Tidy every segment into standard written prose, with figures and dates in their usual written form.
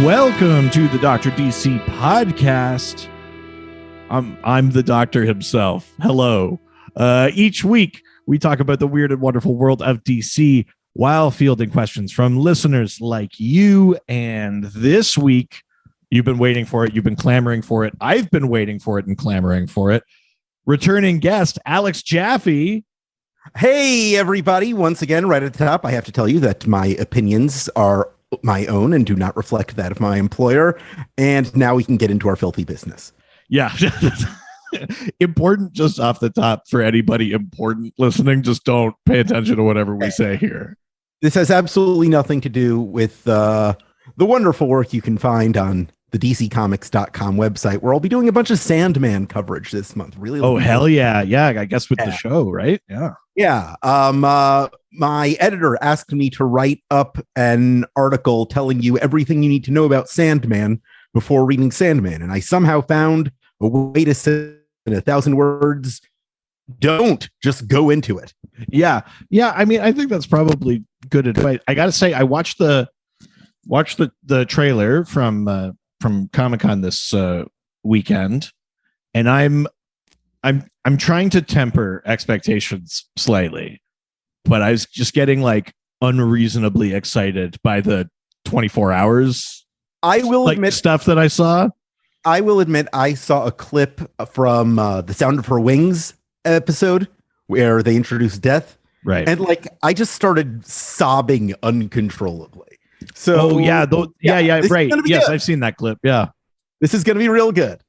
Welcome to the Dr. DC podcast. I'm the doctor himself. Hello. Each week, we talk about the weird and wonderful world of DC while fielding questions from listeners like you. And this week, you've been waiting for it. You've been clamoring for it. I've been waiting for it and clamoring for it. Returning guest, Alex Jaffe. Hey, everybody. Once again, right at the top, I have to tell you that my opinions are my own and do not reflect that of my employer. And now we can get into our filthy business. Yeah. Important just off the top for anybody important listening. Just don't pay attention to whatever we say here. This has absolutely nothing to do with the wonderful work you can find on the DCComics.com website, where I'll be doing a bunch of Sandman coverage this month. Really? Oh, hell yeah. Yeah, I guess with the show, right? Yeah. Yeah. My editor asked me to write up an article telling you everything you need to know about Sandman before reading Sandman. And I somehow found a way to say in 1,000 words, don't just go into it. Yeah. Yeah. I mean, I think that's probably good advice. I got to say, I watched the trailer from Comic-Con this weekend, and I'm trying to temper expectations slightly, but I was just getting like unreasonably excited by the 24 hours. I will admit stuff that I saw. I will admit I saw a clip from the Sound of Her Wings episode where they introduced Death. Right. And like, I just started sobbing uncontrollably. So yeah. Right. Yes. Good. I've seen that clip. Yeah. This is going to be real good.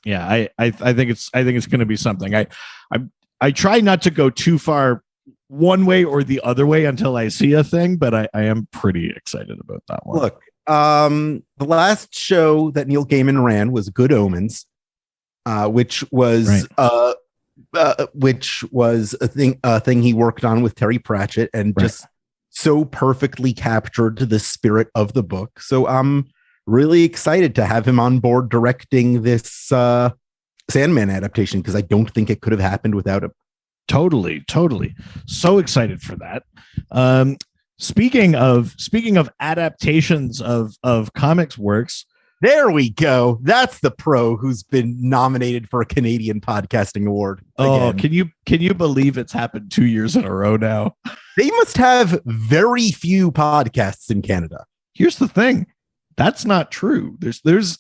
Yeah. I think it's going to be something. I try not to go too far one way or the other way until I see a thing, but I am pretty excited about that one. Look, the last show that Neil Gaiman ran was Good Omens, which was a thing he worked on with Terry Pratchett and just so perfectly captured the spirit of the book. So I'm really excited to have him on board directing this Sandman adaptation, because I don't think it could have happened without him. Totally. So excited for that. Speaking of adaptations of comics works, there we go. That's the pro who's been nominated for a Canadian Podcasting Award. Oh, can you believe it's happened 2 years in a row now? They must have very few podcasts in Canada. Here's the thing. That's not true. There's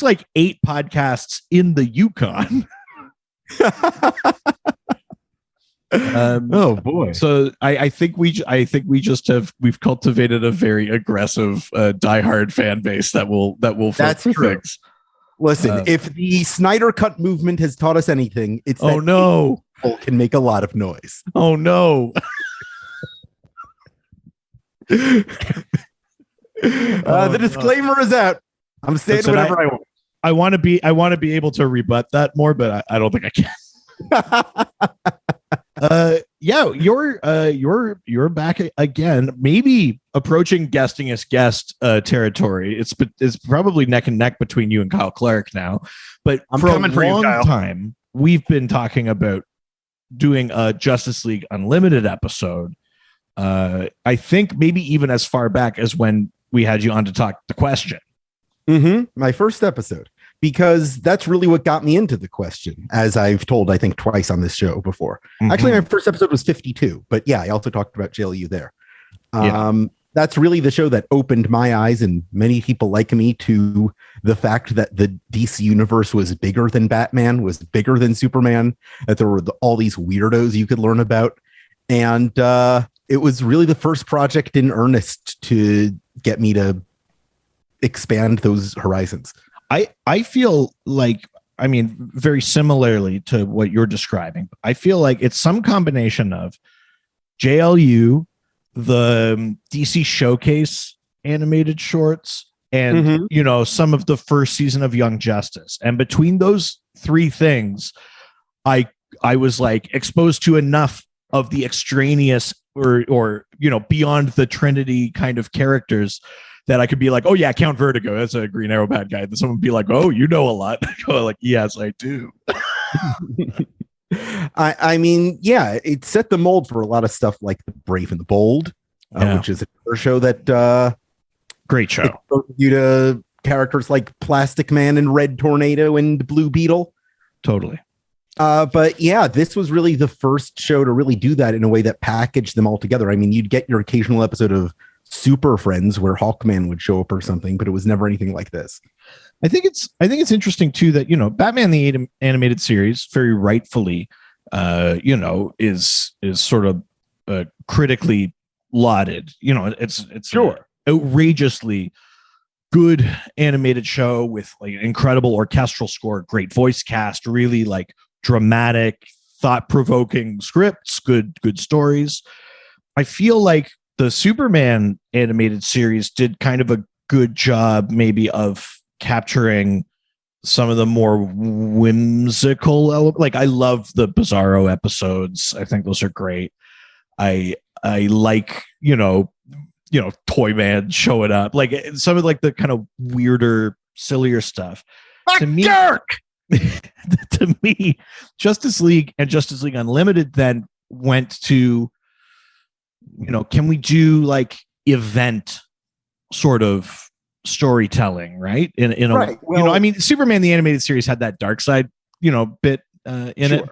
like 8 podcasts in the Yukon. Oh boy. So I think we've cultivated a very aggressive diehard fan base that will That's true. Things. Listen, if the Snyder Cut movement has taught us anything, it's that people can make a lot of noise. Oh no. The disclaimer is out. I'm saying whatever I want. I want to be able to rebut that more, but I don't think I can. You're back again, maybe approaching guesting as guest territory. It's probably neck and neck between you and Kyle Clark now, but I'm for coming a for you, long Kyle. time we've been talking about doing a Justice League Unlimited episode. I think maybe even as far back as when we had you on to talk the Question. My first episode, because that's really what got me into the Question, as I've told, I think, twice on this show before. Actually, my first episode was 52, but yeah, I also talked about JLU there. That's really the show that opened my eyes and many people like me to the fact that the DC universe was bigger than Batman, was bigger than Superman, that there were all these weirdos you could learn about. And it was really the first project in earnest to get me to expand those horizons. I feel like, I mean, very similarly to what you're describing, I feel like it's some combination of JLU, the DC Showcase animated shorts, and some of the first season of Young Justice. And between those 3 things, I was like exposed to enough of the extraneous or beyond the Trinity kind of characters that I could be like, oh yeah, Count Vertigo, that's a Green Arrow bad guy. And someone would be like, oh, you know a lot. I go like, yes, I do. I mean, yeah, it set the mold for a lot of stuff like The Brave and the Bold, which is a show that Great show. Exposes you to characters like Plastic Man and Red Tornado and Blue Beetle. Totally. But yeah, this was really the first show to really do that in a way that packaged them all together. I mean, you'd get your occasional episode of Super Friends where Hawkman would show up or something, but it was never anything like this. I think it's interesting too that, you know, Batman the animated series very rightfully you know, is sort of critically lauded. You know, it's sure outrageously good animated show with like an incredible orchestral score, great voice cast, really like dramatic, thought-provoking scripts, good stories. I feel like the Superman animated series did kind of a good job maybe of capturing some of the more whimsical, like I love the Bizarro episodes. I think those are great. I like, you know, Toyman showing up, like some of like the kind of weirder, sillier stuff. To me, to me, Justice League and Justice League Unlimited then went to, you know, can we do like event sort of storytelling, right? In a, right. Well, you know, I mean, Superman the animated series had that dark side, you know, bit in it,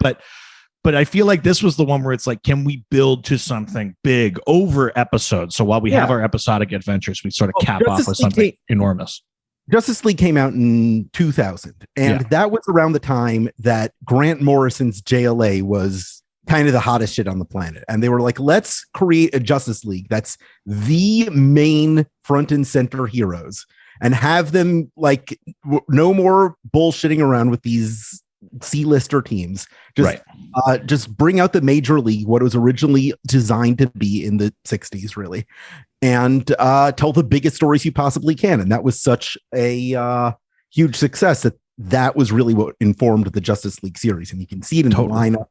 but I feel like this was the one where it's like, can we build to something big over episodes? So while we have our episodic adventures, we sort of cap off with something enormous. Justice League came out in 2000, and that was around the time that Grant Morrison's JLA was kind of the hottest shit on the planet. And they were like, let's create a Justice League that's the main front and center heroes and have them like no more bullshitting around with these C-lister teams. Just bring out the major league, what it was originally designed to be in the 60s, really, and tell the biggest stories you possibly can. And that was such a huge success that was really what informed the Justice League series. And you can see it in the lineup.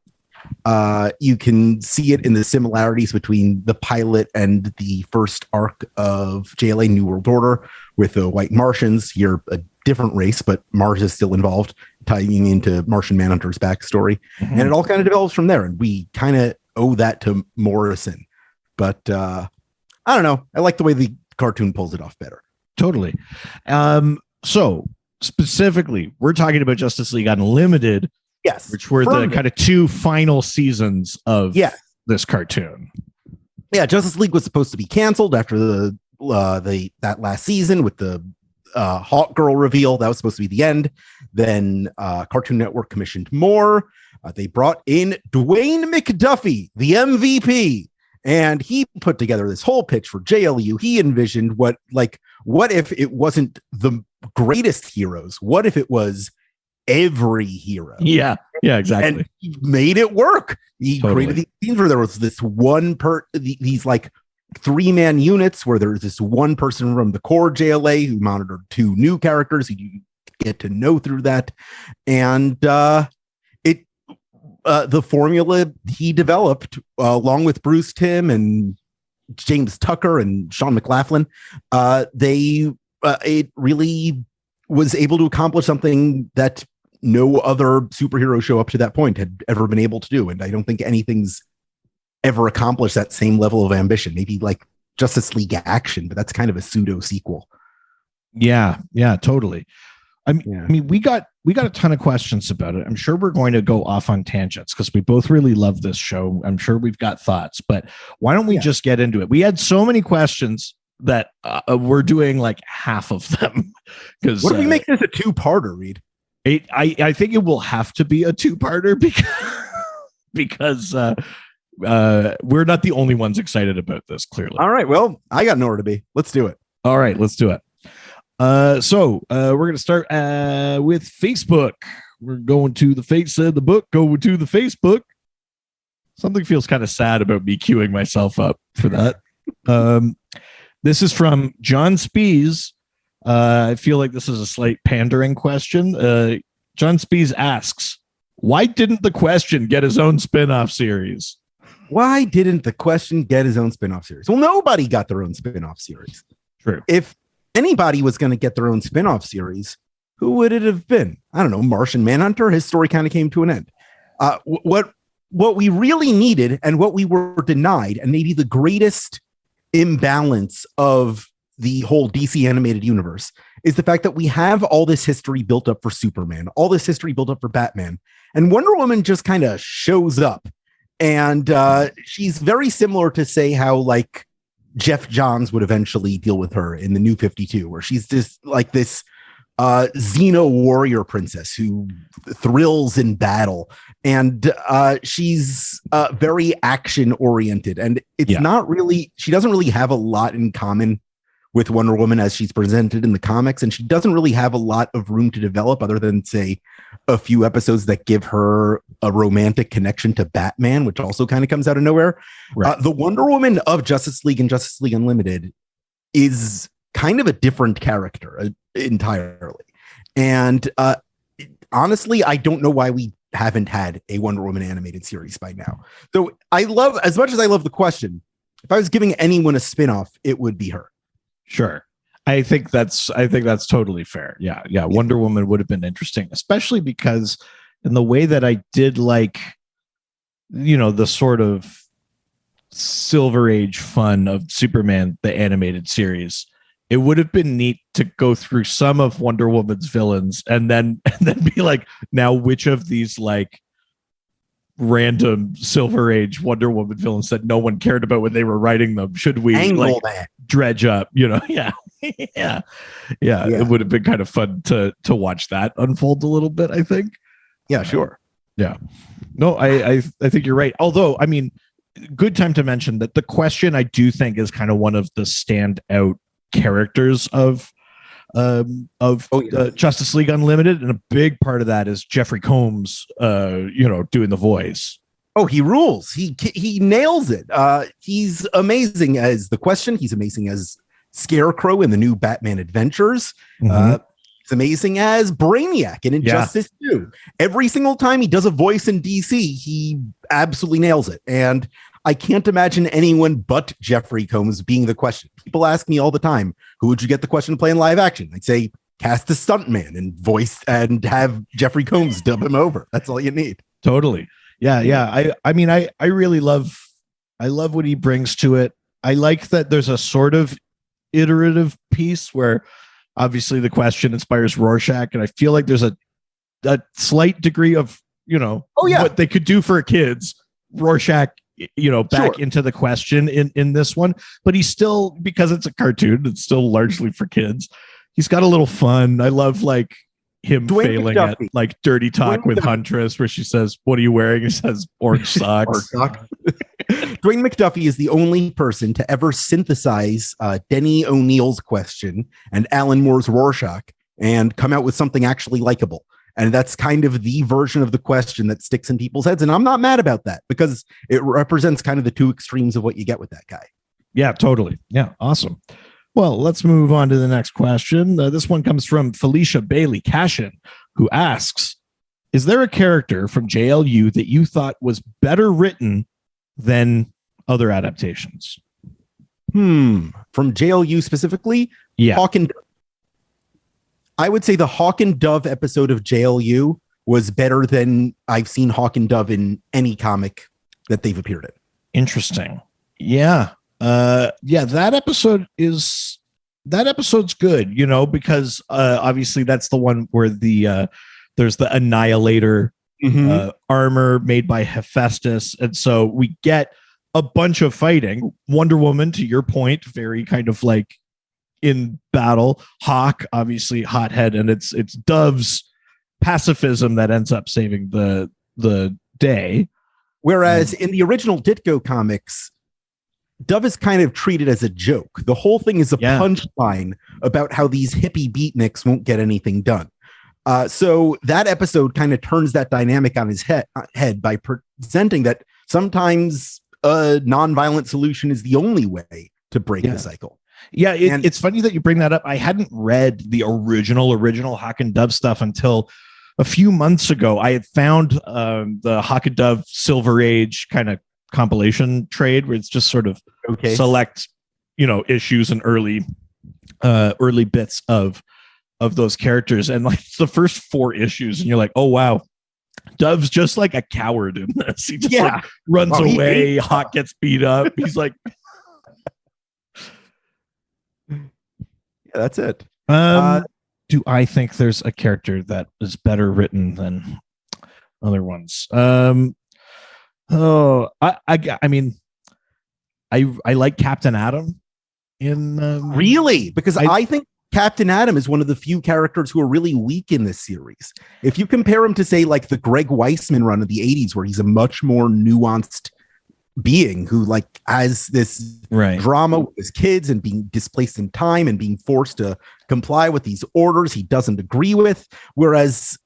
You can see it in the similarities between the pilot and the first arc of JLA New World Order with the White Martians. You're a different race, but Mars is still involved, tying into Martian Manhunter's backstory. Mm-hmm. And it all kind of develops from there. And we kind of owe that to Morrison. But I don't know. I like the way the cartoon pulls it off better. Totally. So specifically, we're talking about Justice League Unlimited. Yes, which were the kind of two final seasons of this cartoon. Yeah, Justice League was supposed to be canceled after that last season with the Hawk Girl reveal. That was supposed to be the end. Then Cartoon Network commissioned more. They brought in Dwayne McDuffie, the MVP, and he put together this whole pitch for JLU. He envisioned what if it wasn't the greatest heroes? What if it was every hero? Yeah, exactly. And he made it work. He created these scenes where there was this these like 3-man units where there's this one person from the core JLA who monitored 2 new characters who you get to know through that. And the formula he developed along with Bruce Timm and James Tucker and Sean McLaughlin, it really was able to accomplish something that no other superhero show up to that point had ever been able to do. And I don't think anything's ever accomplished that same level of ambition. Maybe like Justice League Action, but that's kind of a pseudo sequel. Yeah, totally. I mean, we got a ton of questions about it. I'm sure we're going to go off on tangents because we both really love this show. I'm sure we've got thoughts, but why don't we just get into it? We had so many questions that we're doing like half of them. Because what if we make this a 2-parter, Reed? I think it will have to be a 2-parter because we're not the only ones excited about this, clearly. All right. Well, I got nowhere to be. Let's do it. All right, let's do it. So we're going to start with Facebook. We're going to the face of the book, going to the Facebook. Something feels kind of sad about me queuing myself up for that. This is from John Spees. I feel like this is a slight pandering question. John Spees asks, why didn't The Question get his own spin-off series? Why didn't The Question get his own spin-off series? Well, nobody got their own spin-off series. True. If anybody was going to get their own spin-off series, who would it have been? I don't know, Martian Manhunter. His story kind of came to an end. What we really needed and what we were denied, and maybe the greatest imbalance of the whole DC animated universe is the fact that we have all this history built up for Superman, all this history built up for Batman, and Wonder Woman just kind of shows up. And she's very similar to, say, how like Jeff Johns would eventually deal with her in the New 52, where she's just like this Xeno warrior princess who thrills in battle. And she's very action oriented. And it's not really, she doesn't really have a lot in common with Wonder Woman as she's presented in the comics. And she doesn't really have a lot of room to develop other than, say, a few episodes that give her a romantic connection to Batman, which also kind of comes out of nowhere. Right. The Wonder Woman of Justice League and Justice League Unlimited is kind of a different character entirely. And honestly, I don't know why we haven't had a Wonder Woman animated series by now. So I love, as much as I love the question, if I was giving anyone a spinoff, it would be her. Sure. I think that's totally fair. Yeah. Wonder Woman would have been interesting, especially because in the way that I did like, the sort of Silver Age fun of Superman, the animated series, it would have been neat to go through some of Wonder Woman's villains and then be like, now which of these like random Silver Age Wonder Woman villains that no one cared about when they were writing them should we dredge up? Yeah. It would have been kind of fun to watch that unfold a little bit, I think. Yeah, sure. Yeah. No, I think you're right. Although, I mean, good time to mention that the question I do think is kind of one of the standout characters of Justice League Unlimited, and a big part of that is Jeffrey Combs doing the voice. Oh, he rules. He nails it. He's amazing as the Question. He's amazing as Scarecrow in the new Batman Adventures. He's amazing as Brainiac in Injustice 2. Every single time he does a voice in DC, he absolutely nails it. And I can't imagine anyone but Jeffrey Combs being the Question. People ask me all the time, who would you get the Question to play in live action? I'd say cast a stuntman and voice and have Jeffrey Combs dub him over. That's all you need. Totally. Yeah. I mean, I really love what he brings to it. I like that there's a sort of iterative piece where obviously the Question inspires Rorschach, and I feel like there's a slight degree of, what they could do for kids. Rorschach, back into the Question in this one, but he's still, because it's a cartoon, it's still largely for kids. He's got a little fun. I love like him failing at like dirty talk with Huntress, where she says, "What are you wearing?" He says, "Orange socks." Dwayne McDuffie is the only person to ever synthesize Denny O'Neil's Question and Alan Moore's Rorschach and come out with something actually likable. And that's kind of the version of the Question that sticks in people's heads. And I'm not mad about that because it represents kind of the two extremes of what you get with that guy. Yeah, totally. Yeah. Awesome. Well, let's move on to the next question. This one comes from Felicia Bailey Cashin, who asks, is there a character from JLU that you thought was better written than other adaptations? From JLU specifically? Yeah. Hawk and I would say the Hawk and Dove episode of JLU was better than I've seen Hawk and Dove in any comic that they've appeared in. Interesting. Yeah. That episode's good, because obviously that's the one where there's the Annihilator armor made by Hephaestus. And so we get a bunch of fighting. Wonder Woman, to your point, very kind of like in battle. Hawk, obviously hothead, and it's Dove's pacifism that ends up saving the day. Whereas in the original Ditko comics, Dove is kind of treated as a joke. The whole thing is a punchline about how these hippie beatniks won't get anything done. So that episode kind of turns that dynamic on his head by presenting that sometimes a nonviolent solution is the only way to break the cycle. Yeah, it's funny that you bring that up. I hadn't read the original Hawk and Dove stuff until a few months ago. I had found the Hawk and Dove Silver Age kind of compilation trade where it's just sort of select, issues and early bits of those characters. And like the first 4 issues, and you're like, oh, wow. Dove's just like a coward in this. He just runs away. Hawk gets beat up. He's like... that's it. Do I think there's a character that is better written than other ones? I mean, I like Captain Atom in really, because I think Captain Atom is one of the few characters who are really weak in this series. If you compare him to, say, like the Greg Weisman run of the 80s, where he's a much more nuanced being who like has this drama with his kids and being displaced in time and being forced to comply with these orders he doesn't agree with, whereas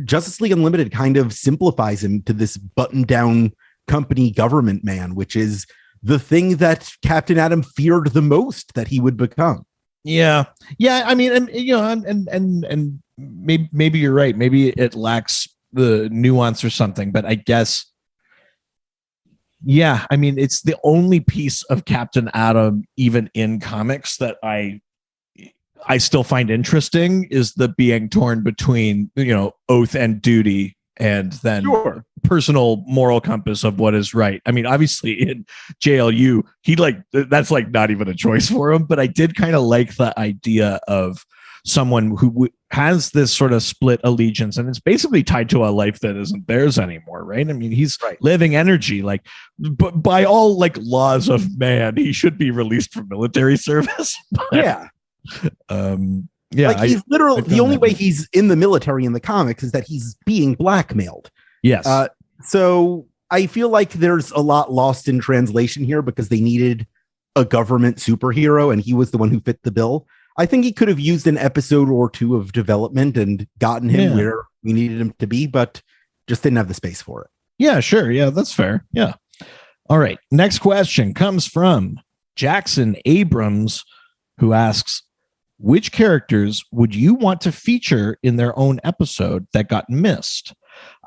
Justice League Unlimited kind of simplifies him to this button-down company government man, which is the thing that Captain Atom feared the most that he would become. Yeah. I mean, and maybe you're right. Maybe it lacks the nuance or something, but I guess, yeah, I mean, it's the only piece of Captain Atom, even in comics, that I still find interesting is the being torn between, oath and duty, and then personal moral compass of what is right. I mean, obviously in JLU, that's like not even a choice for him, but I did kind of like the idea of someone who has this sort of split allegiance, and it's basically tied to a life that isn't theirs anymore, right? I mean, he's living energy, like, but by all like laws of man, he should be released from military service. But, he's literally the only way he's in the military in the comics is that he's being blackmailed. Yes. So I feel like there's a lot lost in translation here because they needed a government superhero, and he was the one who fit the bill. I think he could have used an episode or two of development and gotten him where we needed him to be, but just didn't have the space for it. Yeah, sure. Yeah, that's fair. Yeah. All right. Next question comes from Jackson Abrams, who asks, which characters would you want to feature in their own episode that got missed?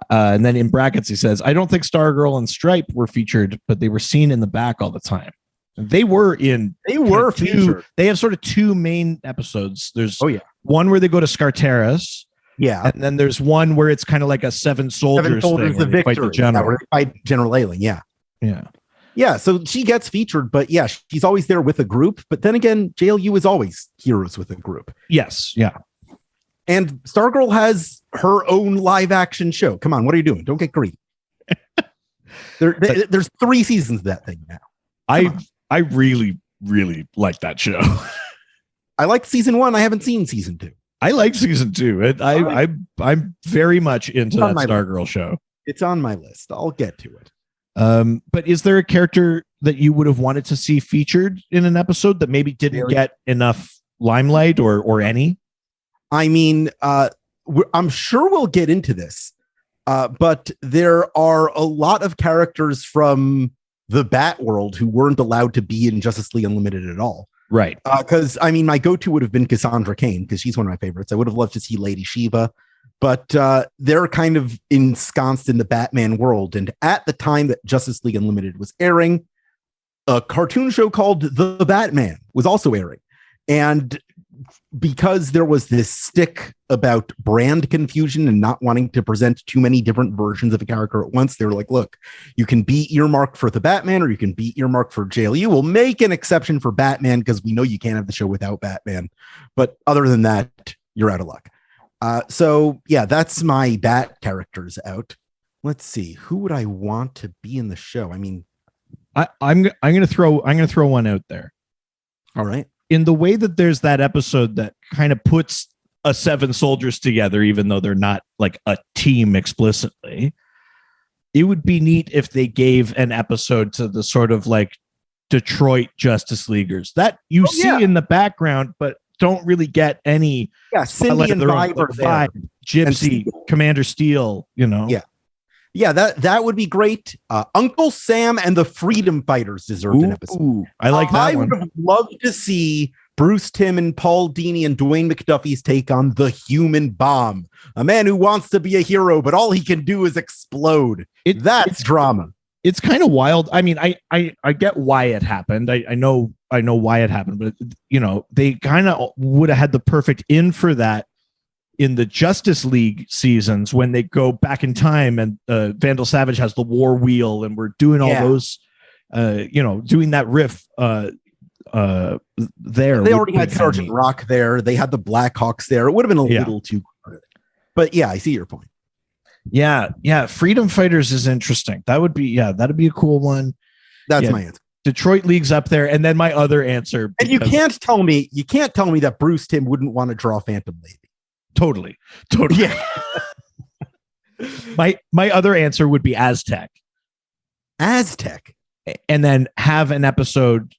And then in brackets, he says, I don't think Stargirl and Stripe were featured, but they were seen in the back all the time. They were featured. They have sort of two main episodes. There's one where they go to Scarteris. Yeah. And then there's one where it's kind of like a Seven Soldiers thing. The victory. Fight the General. Fight General Ailing. Yeah. Yeah. Yeah. So she gets featured, but yeah, she's always there with a group. But then again, JLU is always heroes with a group. Yes. Yeah. And Stargirl has her own live action show. Come on. What are you doing? Don't get greedy. There's 3 seasons of that thing now. I really, really like that show. I liked season 1. I haven't seen season 2. I like season 2. I'm very much into that Stargirl show. It's on my list. I'll get to it. But is there a character that you would have wanted to see featured in an episode that maybe didn't get enough limelight or any? I mean, I'm sure we'll get into this, but there are a lot of characters from the Bat world who weren't allowed to be in Justice League Unlimited at all. Right. Because, I mean, my go-to would have been Cassandra Cain, because she's one of my favorites. I would have loved to see Lady Shiva, but they're kind of ensconced in the Batman world. And at the time that Justice League Unlimited was airing, a cartoon show called The Batman was also airing. And because there was this stick about brand confusion and not wanting to present too many different versions of a character at once, they were like, look, you can be earmarked for the Batman or you can be earmarked for JLU. We'll make an exception for Batman because we know you can't have the show without Batman. But other than that, you're out of luck. So yeah, that's my Bat characters out. Let's see. Who would I want to be in the show? I mean, I'm gonna throw one out there. All right. In the way that there's that episode that kind of puts a 7 soldiers together, even though they're not like a team explicitly, it would be neat if they gave an episode to the sort of like Detroit Justice Leaguers that you see in the background, but don't really get any. Yeah, Cindy and Vibe, Gypsy, Commander Steel, Yeah, that would be great. Uncle Sam and the Freedom Fighters deserved an episode. I like that one. I would have loved to see Bruce Timm and Paul Dini and Dwayne McDuffie's take on the human bomb. A man who wants to be a hero, but all he can do is explode. That's drama. It's kind of wild. I mean, I get why it happened. I know why it happened, but they kind of would have had the perfect in for that in the Justice League seasons when they go back in time and Vandal Savage has the war wheel and we're doing all those, doing that riff there. They already had Sergeant Rock there. They had the Blackhawks there. It would have been a little too crowded. But yeah, I see your point. Yeah. Freedom Fighters is interesting. That'd be a cool one. That's my answer. Detroit League's up there, and then my other answer. And you can't tell me that Bruce Timm wouldn't want to draw Phantom Lady. Totally. Yeah. my other answer would be Aztec, and then have an episode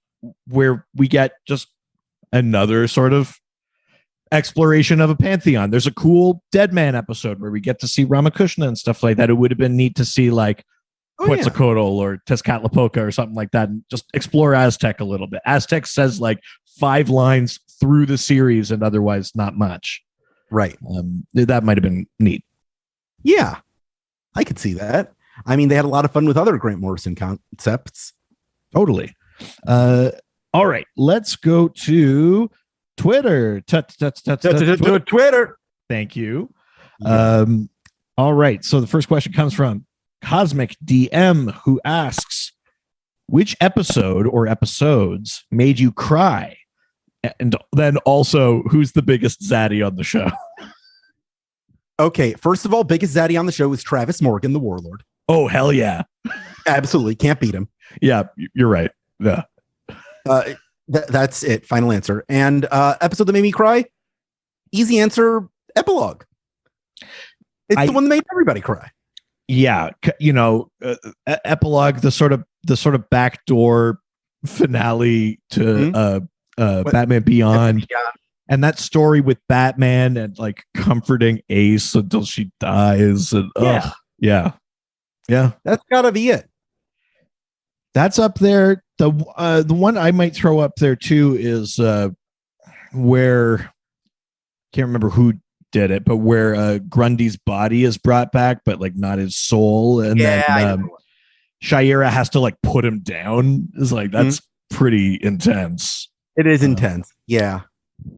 where we get just another sort of exploration of a pantheon. There's a cool Dead Man episode where we get to see Ramakrishna and stuff like that. It would have been neat to see like Quetzalcoatl or Tezcatlipoca or something like that, and just explore Aztec a little bit. Aztec says like 5 lines through the series and otherwise not much. Right. That might have been neat. Yeah, I could see that. I mean, they had a lot of fun with other Grant Morrison concepts. Totally. All right, let's go to Twitter. Twitter. Thank you. All right. So the first question comes from Cosmic DM, who asks, which episode or episodes made you cry? And then also, who's the biggest zaddy on the show? Okay, first of all, biggest zaddy on the show was Travis Morgan, the Warlord. Oh, hell yeah. Absolutely. Can't beat him. Yeah, you're right. Yeah. That's it. Final answer. And episode that made me cry? Easy answer, Epilogue. It's the one that made everybody cry. Yeah, Epilogue, the sort of backdoor finale to Batman Beyond. And that story with Batman and like comforting Ace until she dies. And yeah. That's gotta be it. That's up there. The one I might throw up there too is where, can't remember who did it, but where Grundy's body is brought back, but like not his soul, and then Shira has to like put him down. Is like that's pretty intense. It is intense. Yeah.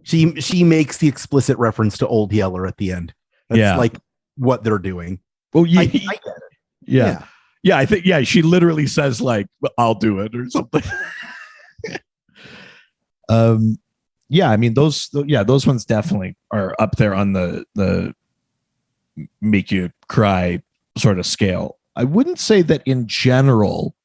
She makes the explicit reference to Old Yeller at the end. That's like what they're doing. Well, I get it. Yeah, I think she literally says like, "I'll do it" or something. I mean those ones definitely are up there on the make you cry sort of scale. I wouldn't say that in general,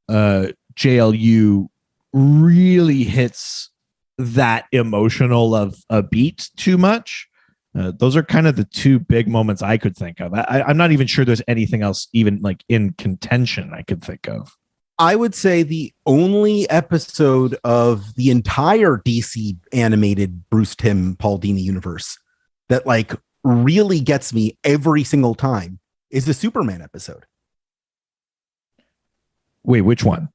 JLU really hits that emotional of a beat too much. Those are kind of the two big moments I could think of. I'm not even sure there's anything else even like in contention I could think of. I would say the only episode of the entire DC animated Bruce Timm Paul Dini universe that like really gets me every single time is the Superman episode. Wait, which one?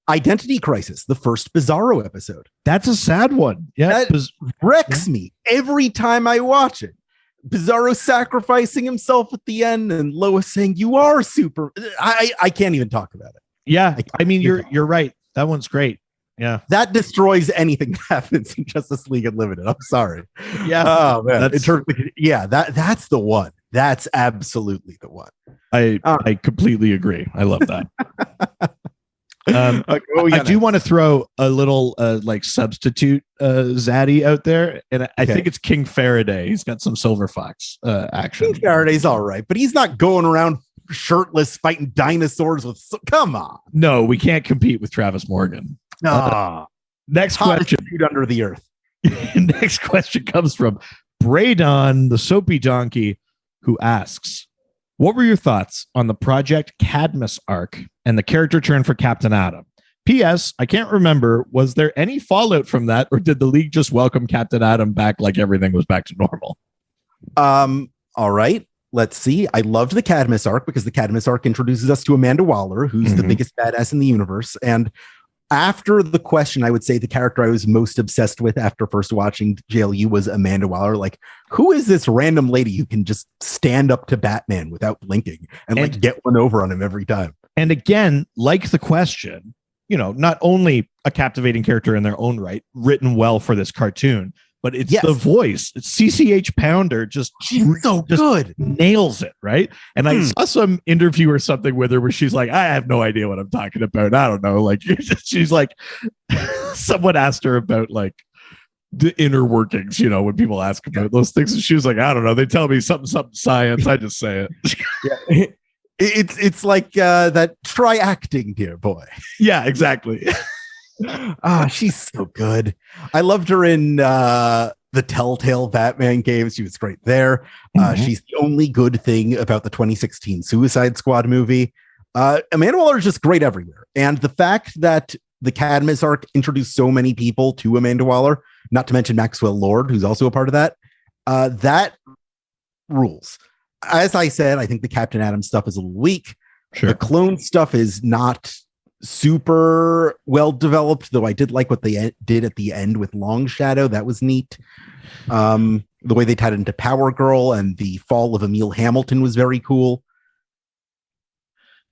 Identity Crisis, the first Bizarro episode. That's a sad one. Yeah, that wrecks me every time I watch it. Bizarro sacrificing himself at the end, and Lois saying, "You are super." I can't even talk about it. Yeah, I mean, you're right. That one's great. Yeah, that destroys anything that happens in Justice League Unlimited. I'm sorry. Yeah. Oh man. That's the one. That's absolutely the one. I completely agree. I love that. I do want to throw a little like substitute zaddy out there, and I think it's King Faraday. He's got some Silver Fox action. King Faraday's all right, but he's not going around shirtless fighting dinosaurs with. Come on, no, we can't compete with Travis Morgan. Next question: under the earth. Next question comes from Braydon, the Soapy Donkey, who asks, "What were your thoughts on the Project Cadmus arc and the character turn for Captain Atom? P.S. I can't remember. Was there any fallout from that, or did the League just welcome Captain Atom back like everything was back to normal?" All right. Let's see. I loved the Cadmus arc because the Cadmus arc introduces us to Amanda Waller, who's the biggest badass in the universe. And after the question, I would say the character I was most obsessed with after first watching JLU was Amanda Waller. Like, who is this random lady who can just stand up to Batman without blinking and like get one over on him every time? And again, like the question, not only a captivating character in their own right, written well for this cartoon, but it's the voice. It's CCH Pounder she's so good. Nails it, right? And I saw some interview or something with her where she's like, I have no idea what I'm talking about. I don't know. Like she's like, someone asked her about like the inner workings, you know, when people ask about those things, and she was like, I don't know. They tell me something science. I just say it. Yeah. It's like that try acting, dear boy. Yeah, exactly. She's so good. I loved her in the Telltale Batman games. She was great there. She's the only good thing about the 2016 Suicide Squad movie. Amanda Waller is just great everywhere. And the fact that the Cadmus arc introduced so many people to Amanda Waller, not to mention Maxwell Lord, who's also a part of that, that rules. As I said, I think the Captain Atom stuff is a little weak. Sure. The clone stuff is not super well developed, though I did like what they did at the end with Long Shadow. That was neat. The way they tied it into Power Girl and the fall of Emil Hamilton was very cool.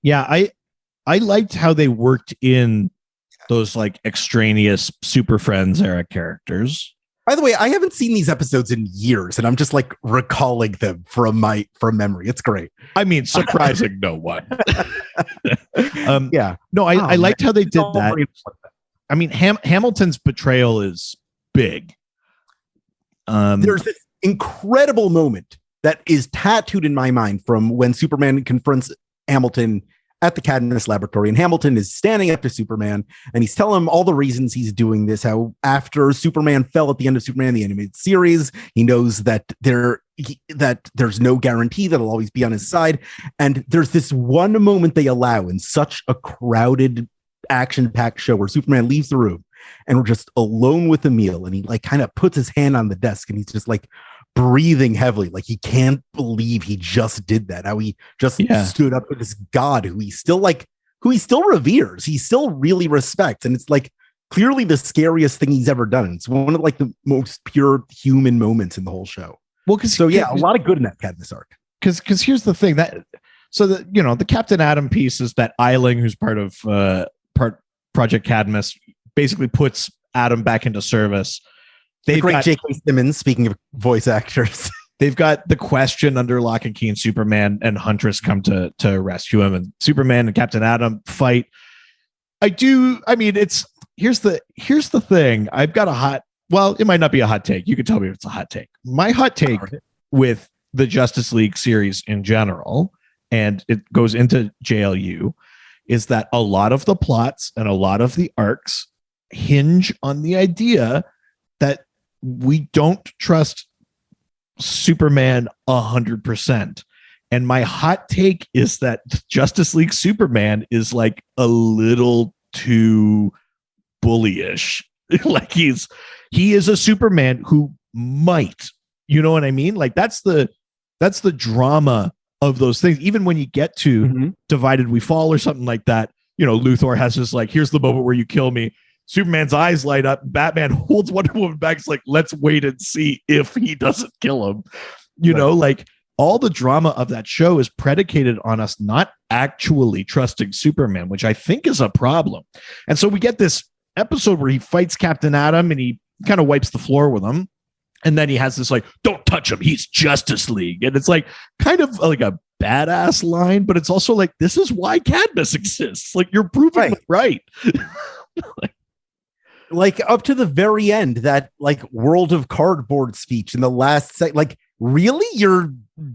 Yeah, I liked how they worked in those like extraneous Super Friends era characters. By the way, I haven't seen these episodes in years, and I'm just like recalling them from memory. It's great. I mean, surprising no one. Yeah. No, I liked how they did that. I mean, Hamilton's betrayal is big. There's this incredible moment that is tattooed in my mind from when Superman confronts Hamilton at the Cadmus laboratory, and Hamilton is standing up to Superman, and he's telling him all the reasons he's doing this, how after Superman fell at the end of Superman the animated series, he knows that there's no guarantee that he'll always be on his side. And there's this one moment they allow in such a crowded, action-packed show where Superman leaves the room and we're just alone with Emil, and he like kind of puts his hand on the desk and he's just like breathing heavily, like he can't believe he just did that. How he just stood up to this god who he still reveres, he still really respects, and it's like clearly the scariest thing he's ever done. It's one of like the most pure human moments in the whole show. Well, a lot of good in that Cadmus arc. Because here's the thing, that so that, you know, the Captain Atom piece is that Eiling, who's part of Project Cadmus, basically puts Atom back into service. The great J.K. Simmons, speaking of voice actors. They've got the Question under lock and key, and Superman and Huntress come to rescue him, and Superman and Captain Atom fight. Here's the thing. I've got it might not be a hot take. You can tell me if it's a hot take. My hot take with the Justice League series in general, and it goes into JLU, is that a lot of the plots and a lot of the arcs hinge on the idea that we don't trust Superman 100%. And my hot take is that Justice League Superman is like a little too bullyish. Like he is a Superman who might, you know what I mean? Like that's the drama of those things. Even when you get to Divided We Fall or something like that, you know, Luthor has this like, here's the moment where you kill me. Superman's eyes light up. Batman holds Wonder Woman back. It's like, let's wait and see if he doesn't kill him. You know, like all the drama of that show is predicated on us not actually trusting Superman, which I think is a problem. And so we get this episode where he fights Captain Atom and he kind of wipes the floor with him. And then he has this like, don't touch him, he's Justice League. And it's like kind of like a badass line, but it's also like, this is why Cadmus exists. Like you're proving it right. Like up to the very end, that like World of Cardboard speech in the last like really you're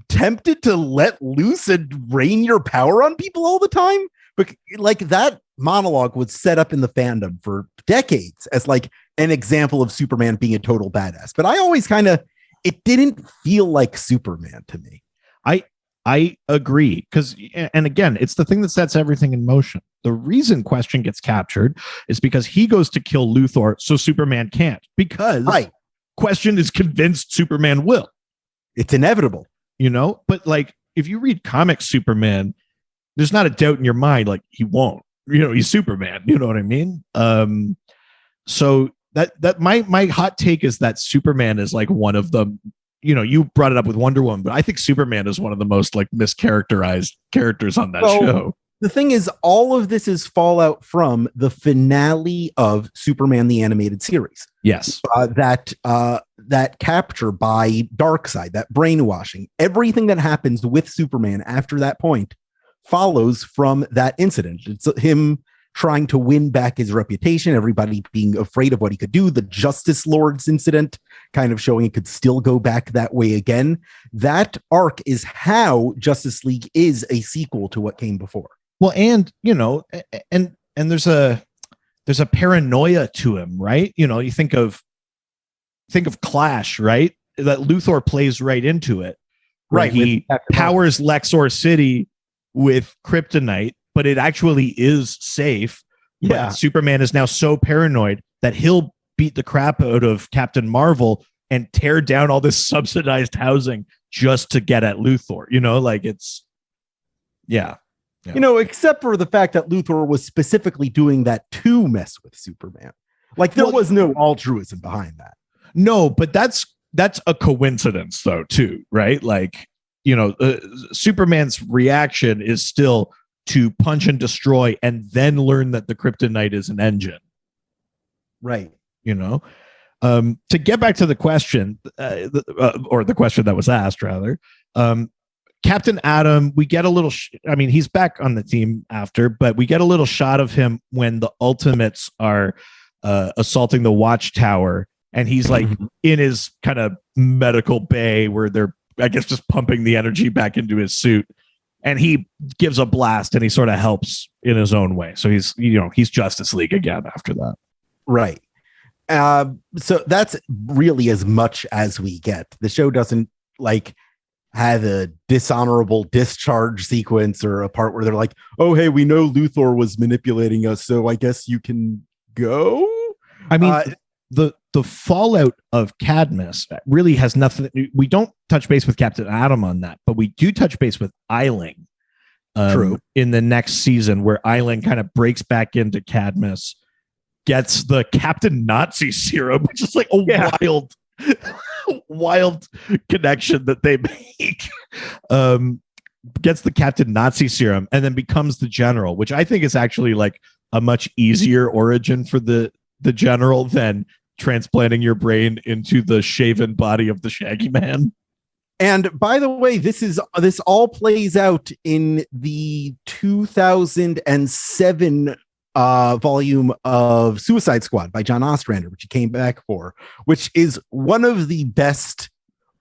tempted to let loose and rain your power on people all the time? But like that monologue was set up in the fandom for decades as like an example of Superman being a total badass. But I always it didn't feel like Superman to me. I agree, because, and again, it's the thing that sets everything in motion. The reason Question gets captured is because he goes to kill Luthor, so Superman can't, because Question is convinced Superman will. It's inevitable, you know. But like, if you read comic Superman, there's not a doubt in your mind, like he won't. You know, he's Superman. You know what I mean? So that my hot take is that Superman is like one of the. You know, you brought it up with Wonder Woman, but I think Superman is one of the most like mischaracterized characters on that show. The thing is, all of this is fallout from the finale of Superman the Animated Series. Yes. That capture by Darkseid, that brainwashing, everything that happens with Superman after that point follows from that incident. It's him trying to win back his reputation, everybody being afraid of what he could do, the Justice Lords incident kind of showing it could still go back that way again. That arc is how Justice League is a sequel to what came before. Well, and and there's a paranoia to him, right? You think of Clash, right? That Luthor plays right into it. Right. He powers Lexor City with kryptonite, but it actually is safe. Yeah. But Superman is now so paranoid that he'll beat the crap out of Captain Marvel and tear down all this subsidized housing just to get at Luthor. It's yeah. Except for the fact that Luthor was specifically doing that to mess with Superman. Like there was no altruism behind that. No, but that's a coincidence though, too, right? Superman's reaction is still to punch and destroy and then learn that the kryptonite is an engine. Right. To get back to the question, or the question that was asked, rather, Captain Atom, we get a little, he's back on the team after, but we get a little shot of him when the Ultimates are assaulting the Watchtower. And he's like in his kind of medical bay where they're, I guess, just pumping the energy back into his suit. And he gives a blast and he sort of helps in his own way. So he's Justice League again after that. Right. So that's really as much as we get. The show doesn't have a dishonorable discharge sequence or a part where they're like, oh, hey, we know Luthor was manipulating us, so I guess you can go. The fallout of Cadmus really has nothing. We don't touch base with Captain Atom on that, but we do touch base with Eiling. True. In the next season, where Eiling kind of breaks back into Cadmus, gets the Captain Nazi serum, which is like wild connection that they make. Gets the Captain Nazi serum and then becomes the General, which I think is actually like a much easier origin for the General than transplanting your brain into the shaven body of the Shaggy Man. And by the way, this all plays out in the 2007 volume of Suicide Squad by John Ostrander, which he came back for, which is one of the best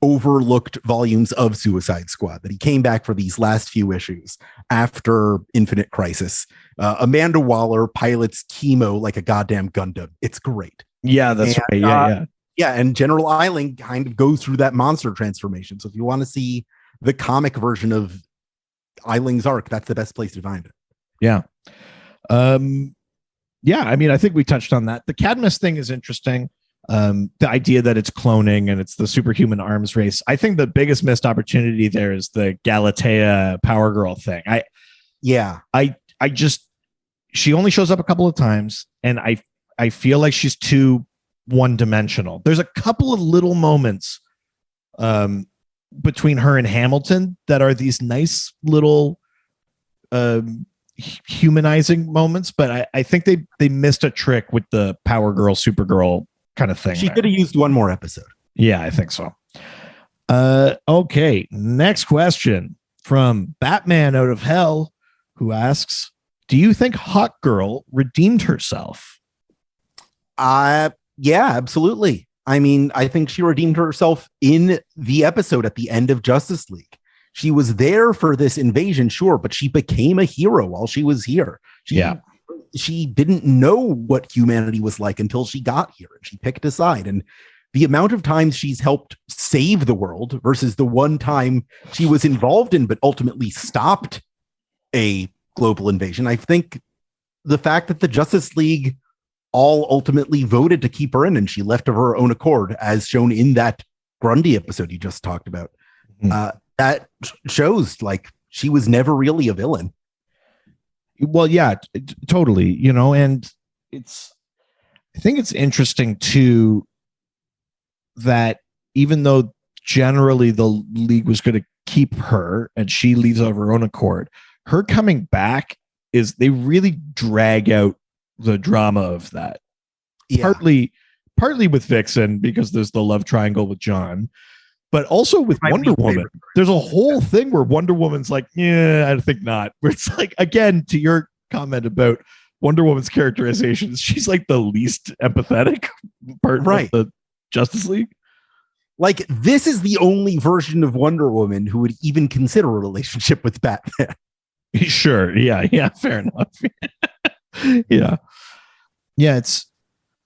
overlooked volumes of Suicide Squad that he came back for these last few issues after Infinite Crisis. Amanda Waller pilots Chemo like a goddamn Gundam. It's great. Yeah, that's right. Yeah, and General Eiling kind of goes through that monster transformation. So if you want to see the comic version of Eiling's arc, that's the best place to find it. Yeah. I think we touched on that. The Cadmus thing is interesting. The idea that it's cloning and it's the superhuman arms race. I think the biggest missed opportunity there is the Galatea Power Girl thing. She only shows up a couple of times, and I feel like she's too one-dimensional. There's a couple of little moments between her and Hamilton that are these nice little humanizing moments, but I think they missed a trick with the Power Girl, Supergirl kind of thing. She could have used one more episode. Yeah, I think so. Okay, next question from Batman Out of Hell, who asks, do you think Hawk Girl redeemed herself? Yeah, absolutely. I think she redeemed herself in the episode at the end of Justice League. She was there for this invasion, sure, but she became a hero while she was here. She didn't know what humanity was like until she got here, and she picked a side. And the amount of times she's helped save the world versus the one time she was involved in but ultimately stopped a global invasion. I think the fact that the Justice League all ultimately voted to keep her in, and she left of her own accord, as shown in that Grundy episode you just talked about. That shows like she was never really a villain. Well, yeah, totally. And I think it's interesting too that even though generally the league was going to keep her and she leaves of her own accord, her coming back is they really drag out the drama of that. Yeah. Partly with Vixen, because there's the love triangle with John, but also with Wonder Woman. There's a whole thing where Wonder Woman's like, yeah, I think not. Where it's like, again, to your comment about Wonder Woman's characterization, she's like the least empathetic part of the Justice League. Like, this is the only version of Wonder Woman who would even consider a relationship with Batman. Sure. Yeah. Fair enough. Yeah.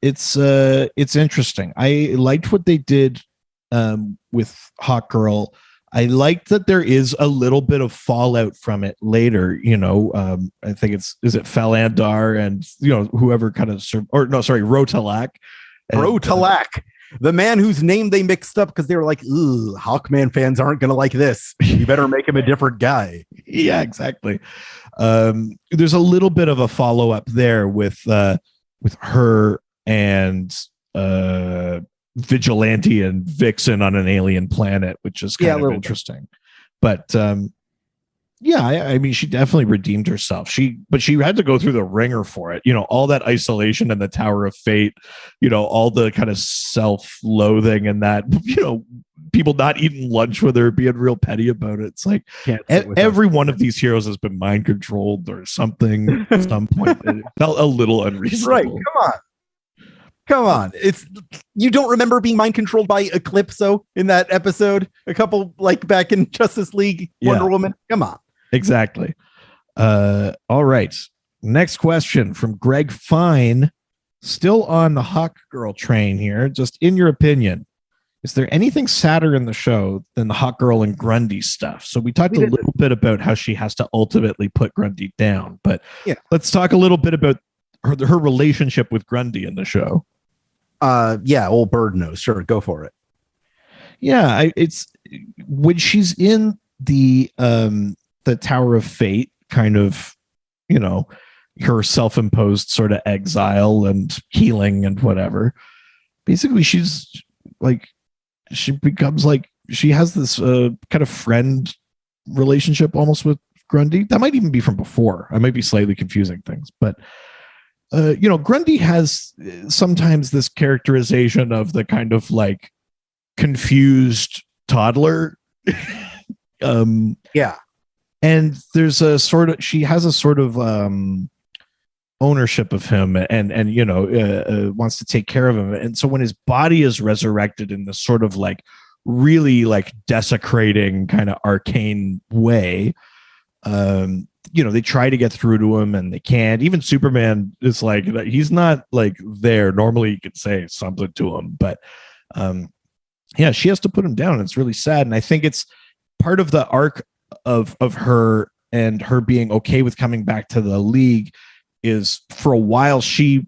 It's interesting. I liked what they did with Hawkgirl. I liked that there is a little bit of fallout from it later. I think is it Falandar and whoever kind of Rotalak. Rotalak, the man whose name they mixed up because they were like, "Ooh, Hawkman fans aren't going to like this. You better make him a different guy." Yeah, exactly. There's a little bit of a follow up there with her and Vigilante and Vixen on an alien planet, which is kind of interesting. But I mean, she definitely redeemed herself. But she had to go through the ringer for it. All that isolation and the Tower of Fate, all the kind of self-loathing and that, people not eating lunch with her, being real petty about it. It's like every one of these heroes has been mind controlled or something at some point. It felt a little unreasonable. Right. Come on. You don't remember being mind controlled by Eclipso in that episode a couple back in Justice League Wonder Woman? Come on. Exactly. All right. Next question from Greg Fine, still on the Hawkgirl train here. Just in your opinion, is there anything sadder in the show than the Hawkgirl and Grundy stuff? So we talked a little bit about how she has to ultimately put Grundy down, but let's talk a little bit about her relationship with Grundy in the show. Old bird knows. Sure, go for it. Yeah, it's when she's in the Tower of Fate, kind of, her self-imposed sort of exile and healing and whatever. Basically, she's like, she becomes like, she has this kind of friend relationship almost with Grundy. That might even be from before. I might be slightly confusing things, but Grundy has sometimes this characterization of the kind of like confused toddler. And there's she has a sort of ownership of him and wants to take care of him. And so when his body is resurrected in this sort of like really like desecrating kind of arcane way, they try to get through to him and they can't. Even Superman is like, he's not like there. Normally you could say something to him, but she has to put him down. It's really sad. And I think it's part of the arc of her and her being okay with coming back to the League is, for a while she